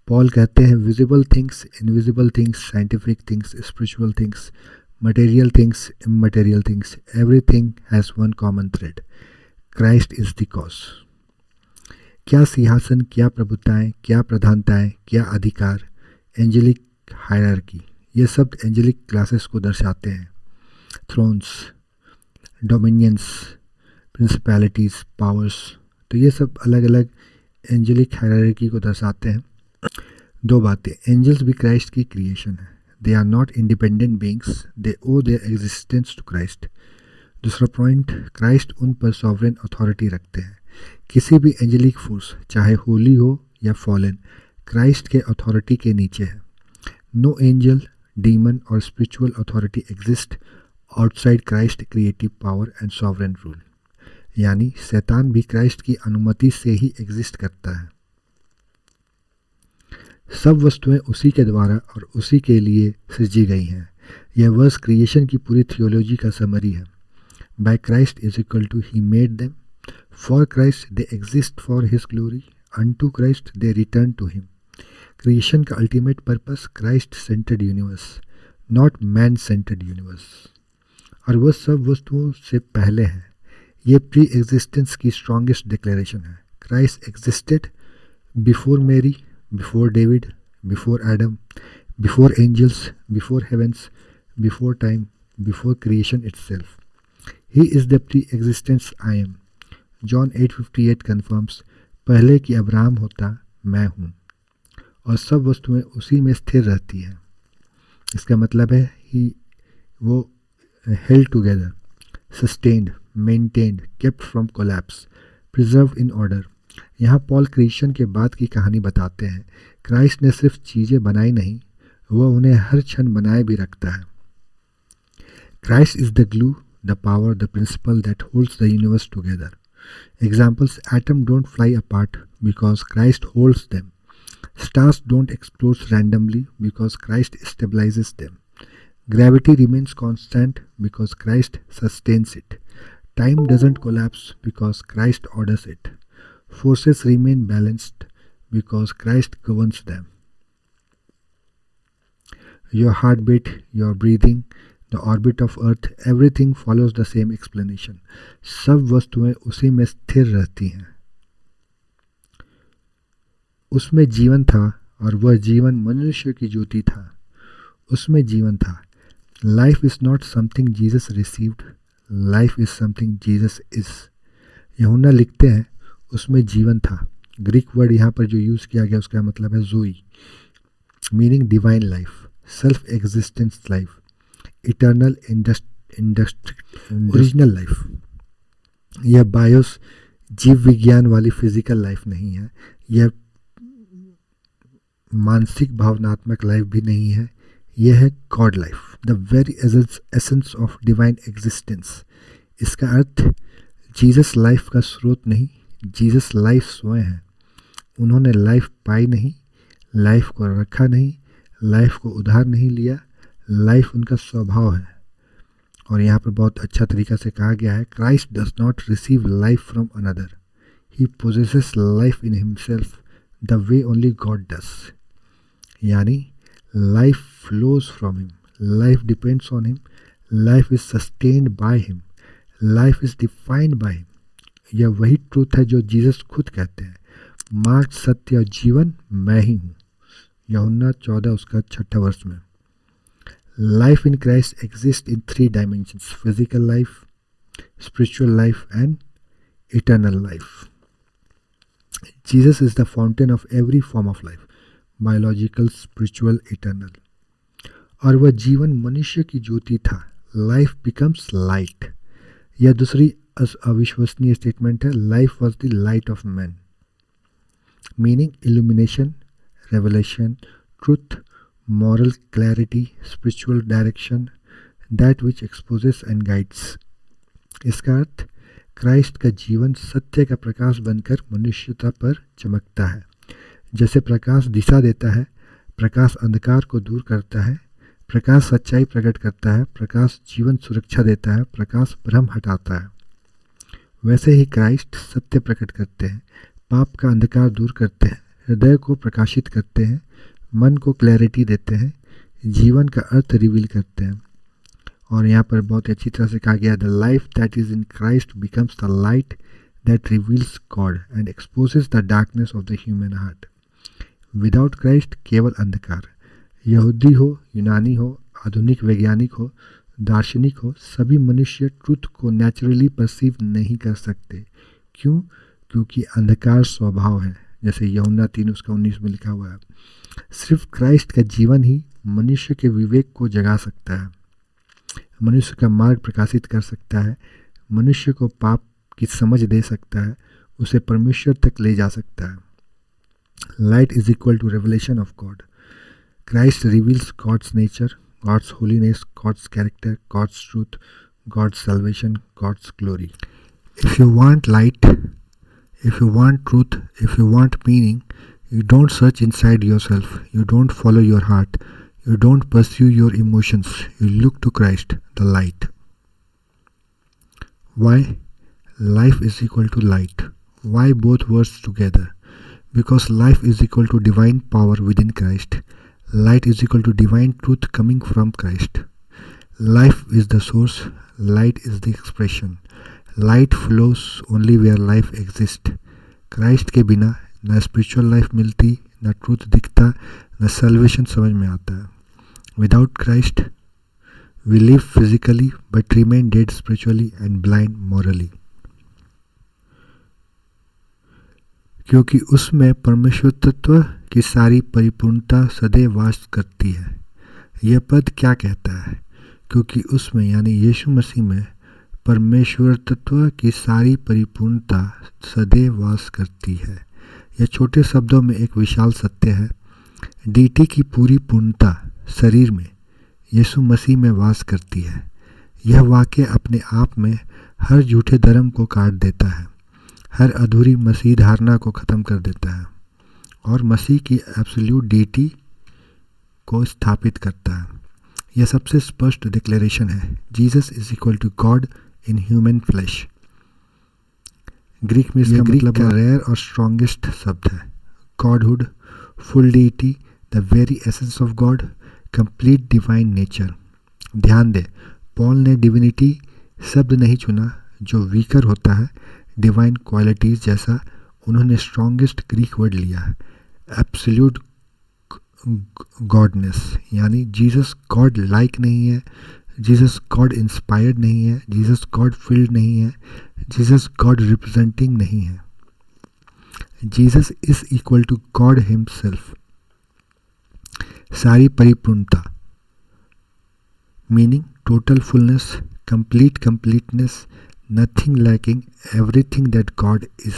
Paul कहते हैं visible things, invisible things, scientific things, spiritual things, material things, immaterial things, everything has one common thread, Christ is the cause. क्या सिंहासन, क्या प्रभुताएं, क्या प्रधानताएं, क्या अधिकार, एंजेलिक हायरार्की, ये शब्द एंजेलिक क्लासेस को दर्शाते हैं। थ्रोन्स, डोमिनियंस, प्रिंसिपैलिटीज़, पावर्स, तो ये सब अलग अलग एंजेलिक हायरार्की को दर्शाते हैं। दो बातें, एंजल्स भी क्राइस्ट की क्रिएशन है। They are not independent beings, they owe their existence to Christ. दूसरा पॉइंट, क्राइस्ट उन पर सॉवरेन अथॉरिटी रखते हैं। किसी भी एंजेलिक फोर्स, चाहे होली हो या फॉलन, क्राइस्ट के अथॉरिटी के नीचे है। नो एंजल, डीमन और spiritual authority exist outside Christ creative power and sovereign rule. यानी शैतान भी क्राइस्ट की अनुमति से ही एग्जिस्ट करता है। सब वस्तुएं उसी के द्वारा और उसी के लिए सृजी गई हैं। यह वर्स क्रिएशन की पूरी थियोलॉजी का समरी है। By Christ is equal to he made them, for Christ they exist for his glory, unto Christ they return to him. Creation का ultimate purpose Christ centred universe, not man centred universe. और वह सब वस्तुओं से पहले है। ये pre existence की स्ट्रॉन्गेस्ट डिक्लेरेशन है। Christ existed before Mary, before David, before Adam, before angels, before heavens, before time, before creation itself. He is the pre existence I am. John 8:58 confirms, पहले कि अब्राहम होता मैं हूँ। और सब वस्तुएं उसी में स्थिर रहती हैं। इसका मतलब है वो held together, sustained, maintained, kept from collapse, preserved in order. यहाँ पॉल क्रिएशन के बाद की कहानी बताते हैं। क्राइस्ट ने सिर्फ चीज़ें बनाई नहीं, वह उन्हें हर क्षण बनाए भी रखता है। Christ is the glue, the power, the principal that holds the universe together. Examples, atom don't fly apart because Christ holds them. Stars don't explode randomly because Christ stabilizes them. Gravity remains constant because Christ sustains it. Time doesn't collapse because Christ orders it. Forces remain balanced because Christ governs them. Your heartbeat, your breathing, the orbit of earth, everything follows the same explanation. सब वस्तुएं उसी में स्थिर रहती हैं. उसमें जीवन था और वह जीवन मनुष्य की ज्योति था. उसमें जीवन था. Life is not something Jesus received, life is something Jesus is. यूहन्ना लिखते हैं उसमें जीवन था. ग्रीक वर्ड यहाँ पर जो यूज़ किया गया उसका मतलब है जोई, meaning divine life, self existence life, eternal original life. यह बायोस जीव विज्ञान वाली फिजिकल लाइफ नहीं है. यह मानसिक भावनात्मक लाइफ भी नहीं है. यह है God life, the very essence of divine existence. इसका अर्थ जीसस लाइफ का स्रोत नहीं, जीसस लाइफ स्वयं है. उन्होंने लाइफ पाई नहीं, लाइफ को रखा नहीं, लाइफ को उधार नहीं लिया. लाइफ उनका स्वभाव है. और यहाँ पर बहुत अच्छा तरीका से कहा गया है, Christ does not receive life from another, he possesses life in himself the way only God does. यानी life flows from him, life depends on him, life is sustained by him, life is defined by him. यह वही truth है जो Jesus खुद कहते हैं, मार्ग, सत्य और जीवन मैं ही हूँ. यूहन्ना 14 उसका 6 वर्ष में. Life in Christ exist in 3 dimensions, physical life, spiritual life and eternal life. Jesus is the fountain of every form of life, biological, spiritual, eternal. और वह जीवन मनुष्य की ज्योति था. Life becomes light. यह दूसरी अविश्वसनीय स्टेटमेंट है. Life was the light of man, meaning illumination, revelation, truth, moral clarity, spiritual direction, that which exposes and guides. इसका अर्थ क्राइस्ट का जीवन सत्य का प्रकाश बनकर मनुष्यता पर चमकता है. जैसे प्रकाश दिशा देता है, प्रकाश अंधकार को दूर करता है, प्रकाश सच्चाई प्रकट करता है, प्रकाश जीवन सुरक्षा देता है, प्रकाश भ्रम हटाता है. वैसे ही क्राइस्ट सत्य प्रकट करते हैं, पाप का अंधकार दूर करते हैं, हृदय को प्रकाशित करते हैं, मन को क्लैरिटी देते हैं, जीवन का अर्थ रिवील करते हैं. और यहाँ पर बहुत अच्छी तरह से कहा गया, the life that is in Christ becomes the light that reveals God and exposes the darkness of the human heart. Without Christ केवल अंधकार. यहूदी हो, यूनानी हो, आधुनिक वैज्ञानिक हो, दार्शनिक हो, सभी मनुष्य ट्रुथ को नेचुरली परसीव नहीं कर सकते. क्यों? क्योंकि अंधकार स्वभाव है, जैसे यूहन्ना 3 उसका 19 में लिखा हुआ है. सिर्फ क्राइस्ट का जीवन ही मनुष्य के विवेक को जगा सकता है, मनुष्य का मार्ग प्रकाशित कर सकता है, मनुष्य को पाप की समझ दे सकता है, उसे परमेश्वर तक ले जा सकता है. Light is equal to revelation of God. Christ reveals God's nature, God's holiness, God's character, God's truth, God's salvation, God's glory. If you want light, if you want truth, if you want meaning, you don't search inside yourself, you don't follow your heart, you don't pursue your emotions, you look to Christ, the light. Why? Life is equal to light. Why both words together? Because life is equal to divine power within Christ. Light is equal to divine truth coming from Christ. Life is the source, light is the expression. Light flows only where life exist. Christ के बिना न spiritual life मिलती, न truth दिखता, न salvation समझ में आता है. Without Christ we live physically but remain dead spiritually and blind morally. क्योंकि उसमें परमेश्वर तत्व की सारी परिपूर्णता सदैव वास करती है. यह पद क्या कहता है? क्योंकि उसमें यानी यीशु मसीह में परमेश्वर तत्व की सारी परिपूर्णता सदैव वास करती है. यह छोटे शब्दों में एक विशाल सत्य है. डीटी की पूरी पूर्णता शरीर में यीशु मसीह में वास करती है. यह वाक्य अपने आप में हर झूठे धर्म को काट देता है, हर अधूरी मसीह धारणा को ख़त्म कर देता है और मसीह की एब्सोल्यूट डीटी को स्थापित करता है. यह सबसे स्पष्ट डिक्लेरेशन है. Jesus is equal to God in human flesh. Greek में इसका मतलब रेयर और स्ट्रॉन्गेस्ट शब्द है. Godhood, full deity, the very essence of God, complete divine nature. ध्यान दें, पॉल ने डिविनिटी शब्द नहीं चुना जो वीकर होता है डिवाइन क्वालिटीज़ जैसा, उन्होंने स्ट्रॉन्गेस्ट ग्रीक वर्ड लिया है, एब्सोल्यूट गॉडनेस, यानी जीसस गॉड लाइक नहीं है, जीसस गॉड इंस्पायर्ड नहीं है, जीसस गॉड फिल्ड नहीं है, जीसस गॉड रिप्रेजेंटिंग नहीं है। Jesus is equal to God himself, सारी परिपूर्णता, meaning total fullness, complete completeness, nothing lacking, everything that God is,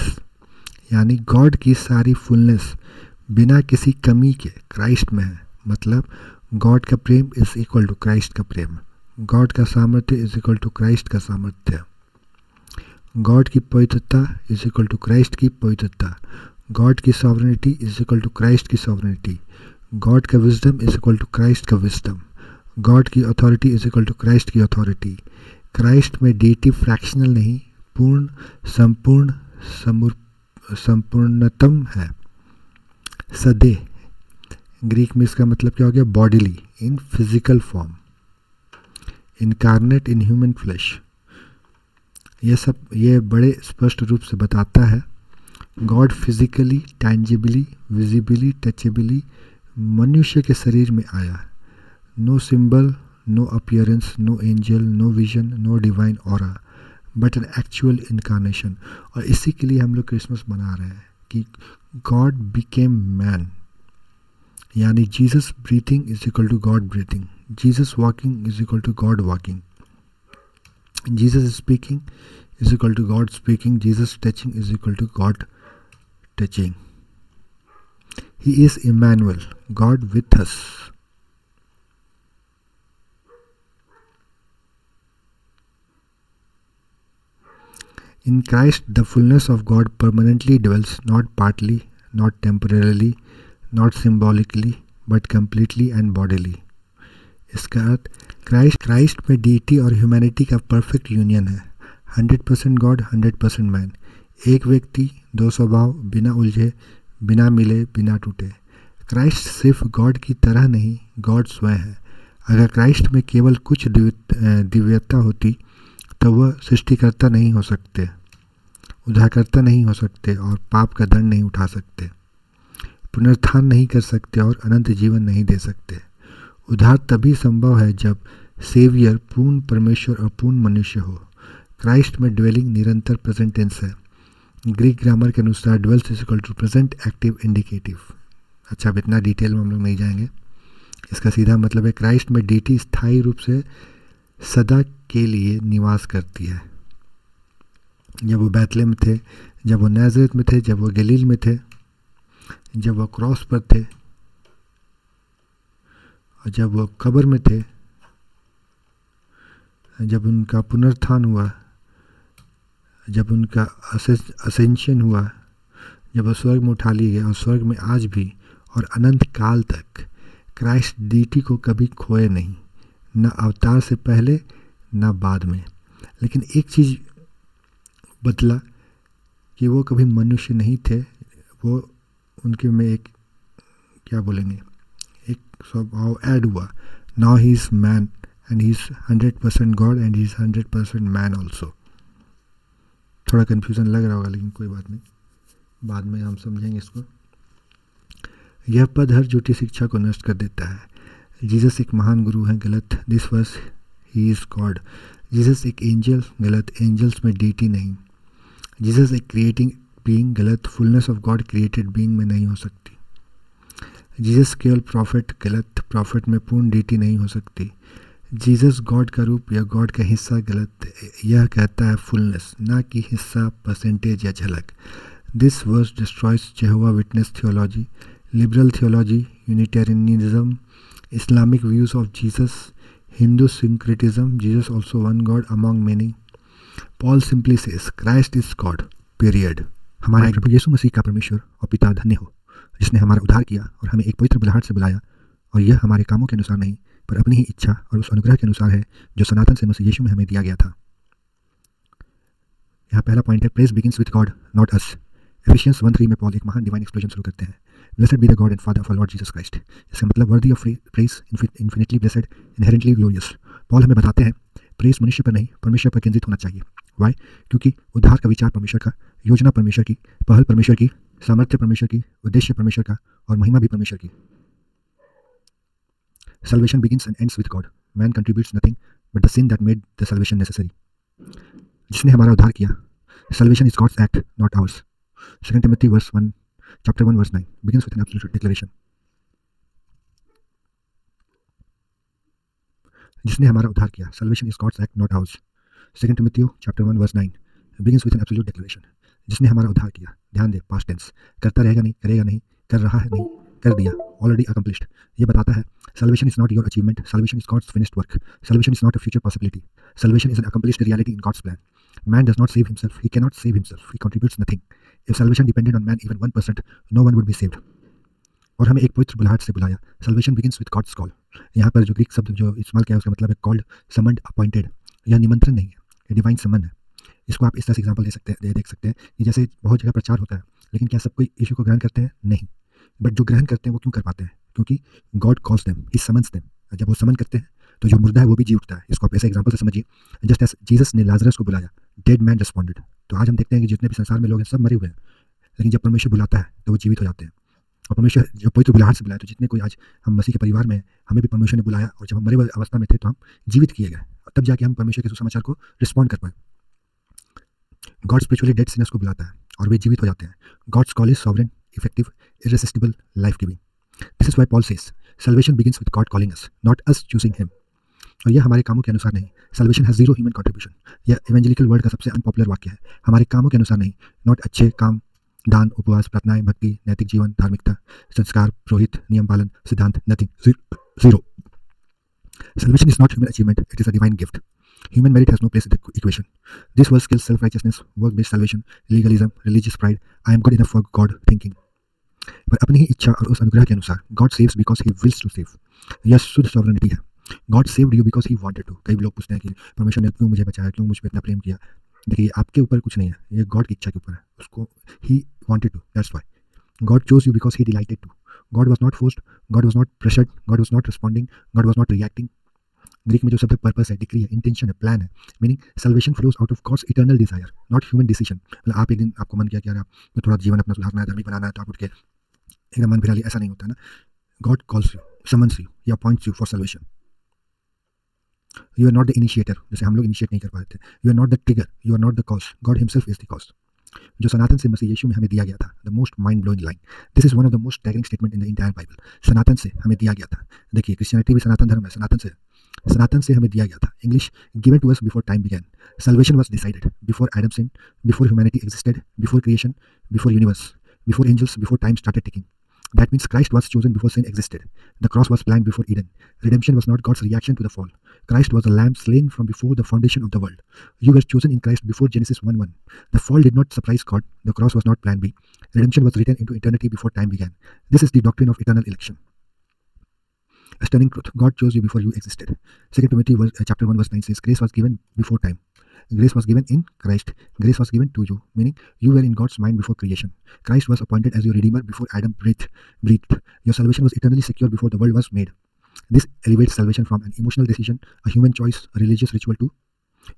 यानी गॉड की सारी फुलनेस बिना किसी कमी के क्राइस्ट में है। मतलब गॉड का प्रेम इज इक्वल टू क्राइस्ट का प्रेम, गॉड का सामर्थ्य इज इक्वल टू क्राइस्ट का सामर्थ्य, गॉड की पवित्रता इज इक्वल टू क्राइस्ट की पवित्रता, गॉड की sovereignty is equal to Christ की सॉवरेनिटी, गॉड का wisdom is equal to Christ का विजडम, गॉड की authority is equal to Christ की अथॉरिटी। क्राइस्ट में डीटी फ्रैक्शनल नहीं, पूर्ण, संपूर्ण, संपूर्णतम है। सदे ग्रीक में इसका मतलब क्या हो गया? Bodily, in physical form, incarnate in human flesh. ये बड़े स्पष्ट रूप से बताता है God physically, tangibly, visibly, touchably मनुष्य के शरीर में आया। No symbol, no appearance, no angel, no vision, no divine aura, but an actual incarnation. और इसी के लिए हम लोग क्रिसमस मना रहे हैं कि गॉड बिकेम मैन, यानी Jesus breathing is equal to God breathing, Jesus walking is equal to God walking, Jesus speaking is equal to God speaking, Jesus touching is equal to God touching. He is Emmanuel, God with us. In Christ, the fullness of God permanently dwells, not partly, not temporarily, not symbolically, but completely and bodily. इसका अर्थ Christ में DT और humanity का perfect union है, 100% God, 100% man, एक व्यक्ति, दो स्वभाव, बिना उलझे, बिना मिले, बिना टूटे। क्राइस्ट सिर्फ गॉड की तरह नहीं, गॉड स्वयं है। अगर क्राइस्ट में केवल कुछ दिव्यता होती तो वह सृष्टिकर्ता नहीं हो सकते, उद्धारकर्ता नहीं हो सकते और पाप का दंड नहीं उठा सकते, पुनरुत्थान नहीं कर सकते और अनंत जीवन नहीं दे सकते। उद्धार तभी संभव है जब सेवियर पूर्ण परमेश्वर और पूर्ण मनुष्य हो। क्राइस्ट में ड्वेलिंग निरंतर प्रेजेंट टेंस है। ग्रीक ग्रामर के अनुसार dwells is equal to present active indicative. अच्छा, अब इतना डिटेल में हम लोग नहीं जाएंगे। इसका सीधा मतलब है क्राइस्ट में डीटी स्थायी रूप से सदा के लिए निवास करती है। जब वो बैतलेहम में थे, जब वो नाज़रेत में थे, जब वो गलील में थे, जब वो क्रॉस पर थे और जब वो कब्र में थे, जब उनका पुनरुत्थान हुआ, जब उनका असेंशन हुआ, जब वो स्वर्ग में उठा लिए गए और स्वर्ग में आज भी और अनंत काल तक क्राइस्ट डीटी को कभी खोए नहीं, न अवतार से पहले न बाद में। लेकिन एक चीज़ बदला कि वो कभी मनुष्य नहीं थे, वो उनके में एक क्या बोलेंगे, एक स्वभाव ऐड हुआ। Now he is man and he is 100% God and he is 100% man also. थोड़ा कन्फ्यूज़न लग रहा होगा, लेकिन कोई बात नहीं, बाद में हम समझेंगे इसको। यह पद हर झूठी शिक्षा को नष्ट कर देता है। जीसस एक महान गुरु हैं, गलत। This verse he is God. Jesus एक एंजल, गलत। एंजल्स में डीटी नहीं। जीसस एक क्रिएटिंग बीइंग, गलत। Fullness of God created being में नहीं हो सकती। जीसस केवल प्रॉफिट, गलत। प्रॉफिट में पूर्ण डीटी नहीं हो सकती। जीसस गॉड का रूप या गॉड का हिस्सा, गलत। यह कहता है फुलनेस, ना कि हिस्सा, परसेंटेज या झलक। This verse destroys Jehovah witness theology, liberal theology, Unitarianism, Islamic views of Jesus, Hindu syncretism, Jesus also one God among many. Paul simply says Christ is God, period. हमारे प्रभु यीशु मसीह का परमेश्वर और पिता धन्य हो, जिसने हमारा उद्धार किया और हमें एक पवित्र बुलाहट से बुलाया, और यह हमारे कामों के अनुसार नहीं पर अपनी ही इच्छा और उस अनुग्रह के अनुसार है जो सनातन से मसीह यीशु में हमें दिया गया था। यहाँ पहला पॉइंट है, praise begins with God not us. Efficiency 1:3 में पॉल एक महान डिवाइन एक्सप्लोजन शुरू करते हैं। Blessed be the God and father of our lord Jesus Christ. इसका मतलब worthy of praise, infinitely blessed, inherently glorious, Paul हमें बताते हैं प्रेस मनुष्य पर नहीं परमेश्वर पर केंद्रित होना चाहिए। वाई? क्योंकि उद्धार का विचार परमेश्वर का, योजना परमेश्वर की, पहल परमेश्वर की, सामर्थ्य परमेश्वर की, उद्देश्य परमेश्वर का और महिमा भी परमेश्वर की। Salvation begins and ends with God. Man contributes nothing but the sin that made the salvation necessary. जिसने हमारा उद्धार किया, salvation is God's act, not ours. 2 Timothy chapter 1 verse 9 begins with an absolute declaration. जिसने हमारा उद्धार किया, salvation is God's act, not ours. 2 Timothy chapter 1 verse 9 begins with an absolute declaration. जिसने हमारा उद्धार किया, ध्यान दे, past tense, करता रहेगा नहीं, करेगा नहीं, कर रहा है नहीं, कर दिया, already accomplished. ये बताता है salvation is not your achievement, salvation is God's finished work. Salvation is not a future possibility. Salvation is an accomplished reality in God's plan. Man does not save himself, he cannot save himself, he contributes nothing. If salvation depended on man even 1%, no one would be saved. और हमें एक पवित्र बुलाहट से बुलाया। Salvation begins with God's call. यहाँ पर जो Greek शब्द जो इस्तेमाल किया है उसका मतलब है called, summoned, appointed. यह निमंत्रण नहीं है, ये डिवाइन समन है। इसको आप इस तरह से एग्जाम्पल देख सकते हैं कि जैसे बहुत जगह प्रचार होता है, लेकिन क्या सब कोई यीशु को ग्रहण करते हैं? नहीं। बट जो ग्रहण करते हैं वो क्यों कर पाते हैं? क्योंकि गॉड कॉल्स देम, ही समन्स देम। जब वो समन करते हैं तो जो मुर्दा है वो भी जी उठता है। इसको आप ऐसे एग्जाम्पल से समझिए, जस्ट एज जीसस ने लाजरस को बुलाया, डेड मैन रिस्पॉन्डेड। तो आज हम देखते हैं कि जितने भी संसार में लोग हैं सब मरे हुए हैं, लेकिन जब परमेश्वर बुलाता है तो वो जीवित हो जाते हैं। और परमेश्वर जो पवित्र बुलाहट से बुलाया, तो जितने कोई आज हम मसीह के परिवार में हैं, हमें भी परमेश्वर ने बुलाया, और जब हम मरे हुए अवस्था में थे तो हम जीवित किए गए, तब जाके हम परमेश्वर के सुसमाचार को रिस्पॉन्ड कर पाए। गॉड स्पिरिचुअली डेड सिनर्स को बुलाता है और वे जीवित हो जाते हैं। God's call is sovereign, effective, irresistible, life giving. This is why Paul says salvation begins with God calling us, not us choosing him. और यह हमारे कामों के अनुसार नहीं। Salvation has zero human contribution. यह evangelical वर्ल्ड का सबसे अनपॉपुलर वाक्य है। हमारे कामों के अनुसार नहीं, नॉट अच्छे काम, दान, उपवास, प्रार्थनाएं, भक्ति, नैतिक जीवन, धार्मिकता, संस्कार, पुरोहित, नियम पालन, सिद्धांत, nothing, zero. Salvation is not human achievement, it is a divine gift. Human merit has no place in the equation. This world kills self-righteousness, work-based salvation, legalism, religious pride, I am good enough for God thinking. पर अपनी ही इच्छा और उस अनुग्रह के अनुसार God saves because he wills to save. यह शुद्ध सॉवरेनिटी है। God saved you because he wanted to. कई लोग पूछते हैं कि परमेश्वर ने क्यों मुझे बचाया, क्यों मुझ पर इतना प्रेम किया। देखिए, आपके ऊपर कुछ नहीं है, ये गॉड की इच्छा के ऊपर है। उसको ही wanted to, that's why God chose you because he delighted to. God was not forced, God was not pressured, God was not responding, God was not reacting. Greek में जो शब्द पर्पस है, डिक्री है, इंटेंशन है, plan है। Meaning salvation flows out of God's eternal desire, not human decision. मतलब आप एक दिन आपको मन किया कि यार आपको थोड़ा जीवन अपना सुधारना है, धार्मिक बनाना है, तो आप उठ के एकदम मन फिरा लिया, ऐसा नहीं होता ना। God calls you, summons you, या appoints you for salvation. You are not the initiator, जैसे हम लोग इनिशिएट नहीं कर पाते थे। You are not the trigger, you are not the cause, God himself is the cause. जो सनातन से मसीह यीशु में हमें दिया गया था, the most mind blowing line, this is one of the most staggering statement in the entire Bible. सनातन से हमें दिया गया था। देखिए, क्रिश्चियनिटी भी सनातन धर्म है, सनातन से हमें दिया गया था। English, given to us before time began. Salvation was decided before Adam sin, before humanity existed, before creation, before universe, before angels, before time started ticking. That means Christ was chosen before sin existed. The cross was planned before Eden. Redemption was not God's reaction to the fall. Christ was a lamb slain from before the foundation of the world. You were chosen in Christ before Genesis 1:1. The fall did not surprise God. The cross was not plan B. Redemption was written into eternity before time began. This is the doctrine of eternal election. A stunning truth. God chose you before you existed. 2 Timothy chapter 1 verse 9 says, grace was given before time. Grace was given in Christ. Grace was given to you, meaning you were in God's mind before creation. Christ was appointed as your Redeemer before Adam breathed. Your salvation was eternally secure before the world was made. This elevates salvation from an emotional decision, a human choice, a religious ritual to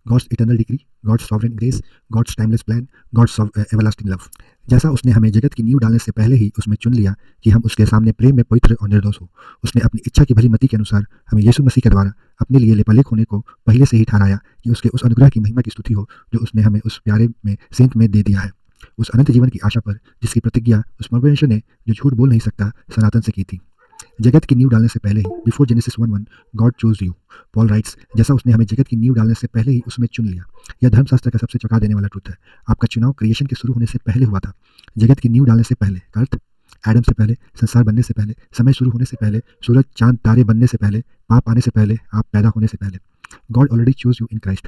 God's eternal decree, God's sovereign grace, God's timeless plan, God's everlasting love. जैसा उसने हमें जगत की नींव डालने से पहले ही उसमें चुन लिया कि हम उसके सामने प्रेम में पवित्र और निर्दोष हो, उसने अपनी इच्छा की भली मति के अनुसार हमें यीशु मसीह के द्वारा अपने लिए लेपालिक होने को पहले से ही ठहराया कि उसके उस अनुग्रह की महिमा की स्तुति हो जो उसने हमें उस प्यारे में सेंत में दे दिया है, उस अनंत जीवन की आशा पर जिसकी प्रतिज्ञा उस परमेश्वर ने जो झूठ बोल नहीं सकता सनातन से की थी। जगत की नींव डालने से पहले ही, before Genesis 1:1, God chose you. Paul writes, जैसा उसने हमें जगत की नींव डालने से पहले ही उसमें चुन लिया। यह धर्मशास्त्र का सबसे चौंका देने वाला ट्रुथ है। आपका चुनाव क्रिएशन के शुरू होने से पहले हुआ था। जगत की नींव डालने से पहले का अर्थ एडम से पहले, संसार बनने से पहले, समय शुरू होने से पहले, सूरज चांद तारे बनने से पहले, पाप आने से पहले, आप पैदा होने से पहले, God already choose you in Christ.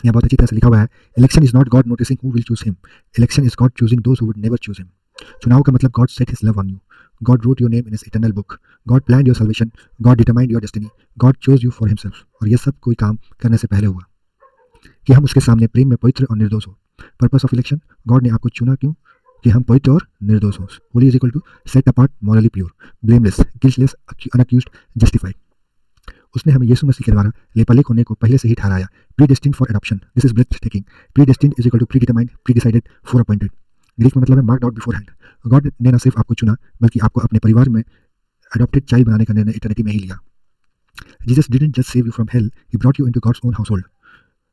यहाँ बहुत अच्छी तरह से लिखा हुआ है, election is not God noticing who will choose him, election is God choosing those who would never choose him. चुनाव का मतलब God set his love on you, God wrote your name in his eternal book, God planned your salvation, God determined your destiny, God chose you for himself. और यह सब कोई काम करने से पहले हुआ कि हम उसके सामने प्रेम में पवित्र और निर्दोष हो। पर्पस ऑफ इलेक्शन, गॉड ने आपको चुना क्यों? कि हम पवित्र और निर्दोष हों। Holy is equal to set apart, morally pure, blameless, guiltless, unaccused, justified. उसने हमें यीशु मसीह के द्वारा लेपालिक होने को पहले से ही ठहराया. Predestined for adoption. This is breathtaking. Predestined is equal to predetermined, predecided, foreappointed. Greek में मतलब है marked out beforehand. गॉड ने न सिर्फ आपको चुना बल्कि आपको अपने परिवार में adopted child बनाने का निर्णय इटर्निटी में ही लिया. Jesus didn't just save you from hell, he brought you into God's own household.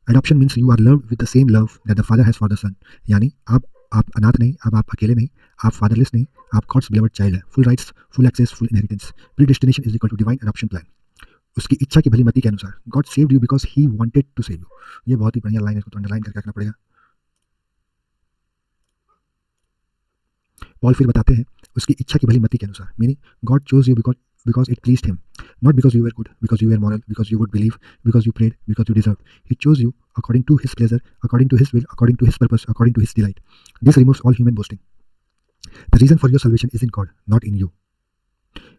Adoption means you are loved with the same love that the father has for the son. यानी आप अनाथ नहीं, अब आप अकेले नहीं, आप फादरलेस नहीं, आप गॉड्स बिलवड चाइल्ड है. Full rights, full access, full inheritance. Predestination is equal to divine adoption plan. उसकी इच्छा की भली मति के अनुसार God saved you because he wanted to save you. ये बहुत ही बढ़िया लाइन है, इसको तो अंडरलाइन करके रखना पड़ेगा. पॉल फिर बताते हैं उसकी इच्छा की भली मति के अनुसार, meaning God chose you because it pleased him, not because you were good, because you were moral, because you would believe, because you prayed, because you deserved. He chose you according to his pleasure, according to his will, according to his purpose, according to his delight. This removes all human boasting. The reason for your salvation is in God, not in you.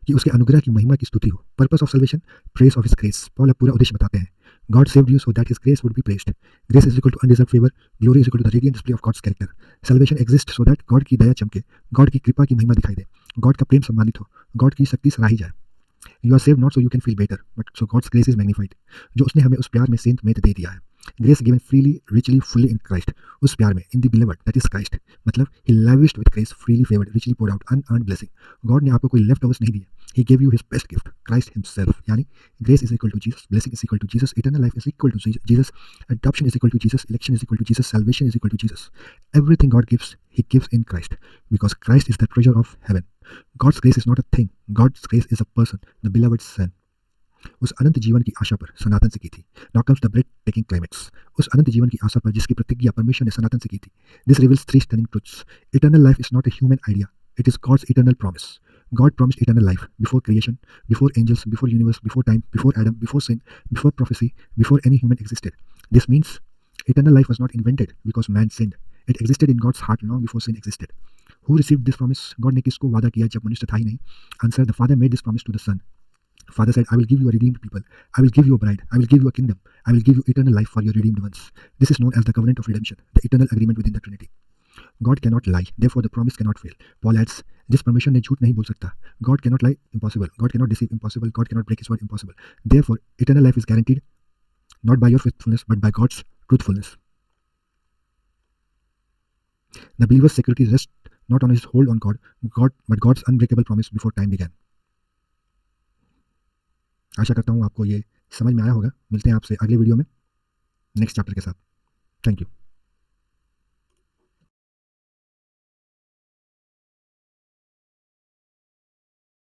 कि उसके अनुग्रह की महिमा की स्तुति हो. Purpose of salvation, praise of his grace. Paul अब पूरा उद्देश्य बताते हैं. God saved you so that his grace would be praised. Grace is equal to undeserved favor. Glory is equal to the radiant display of God's character. Salvation exists so that God की दया चमके, God की कृपा की महिमा दिखाई दे, God का प्रेम सम्मानित हो, God की शक्ति सराही जाए. You are saved not so you can feel better, but so God's grace is magnified. जो उसने हमें उस प्यार में सेंत में दे दिया है. Grace given freely, richly, fully in Christ. उस प्यार में, in the beloved, that is Christ. मतलब he lavished with grace, freely favored, richly poured out, unearned blessing. God ने आपको कोई leftovers नहीं दिए. He gave you his best gift, Christ himself. यानी grace is equal to Jesus, blessing is equal to Jesus, eternal life is equal to Jesus, adoption is equal to Jesus, election is equal to Jesus, salvation is equal to Jesus. Everything God gives, he gives in Christ, because Christ is the treasure of heaven. God's grace is not a thing. God's grace is a person, the beloved Son. उस अनंत जीवन की आशा पर सनातन से की थी. Now comes the breathtaking climax. उस अनंत जीवन की आशा पर जिसकी प्रतिज्ञा परमेश्वर ने सनातन से की थी. This reveals three stunning truths. Eternal life is not a human idea. It is God's eternal promise. God promised eternal life before creation, before angels, before universe, before time, before Adam, before sin, before prophecy, before any human existed. This means eternal life was not invented because man sinned. It existed in God's heart long before sin existed. Who received this promise? God ने किसको वादा किया जब मनुष्य था ही नहीं? Answer: the Father made this promise to the Son. Father said, I will give you a redeemed people. I will give you a bride. I will give you a kingdom. I will give you eternal life for your redeemed ones. This is known as the covenant of redemption, the eternal agreement within the Trinity. God cannot lie, therefore the promise cannot fail. Paul adds, जिस परमेश्वर ने झूठ नहीं बोल सकता. God cannot lie, impossible. God cannot deceive, impossible. God cannot break his word, impossible. Therefore, eternal life is guaranteed not by your faithfulness, but by God's truthfulness. The believer's security rests not on his hold on God, but God's unbreakable promise before time began. आशा करता हूँ आपको ये समझ में आया होगा. मिलते हैं आपसे अगले वीडियो में नेक्स्ट चैप्टर के साथ. Thank you.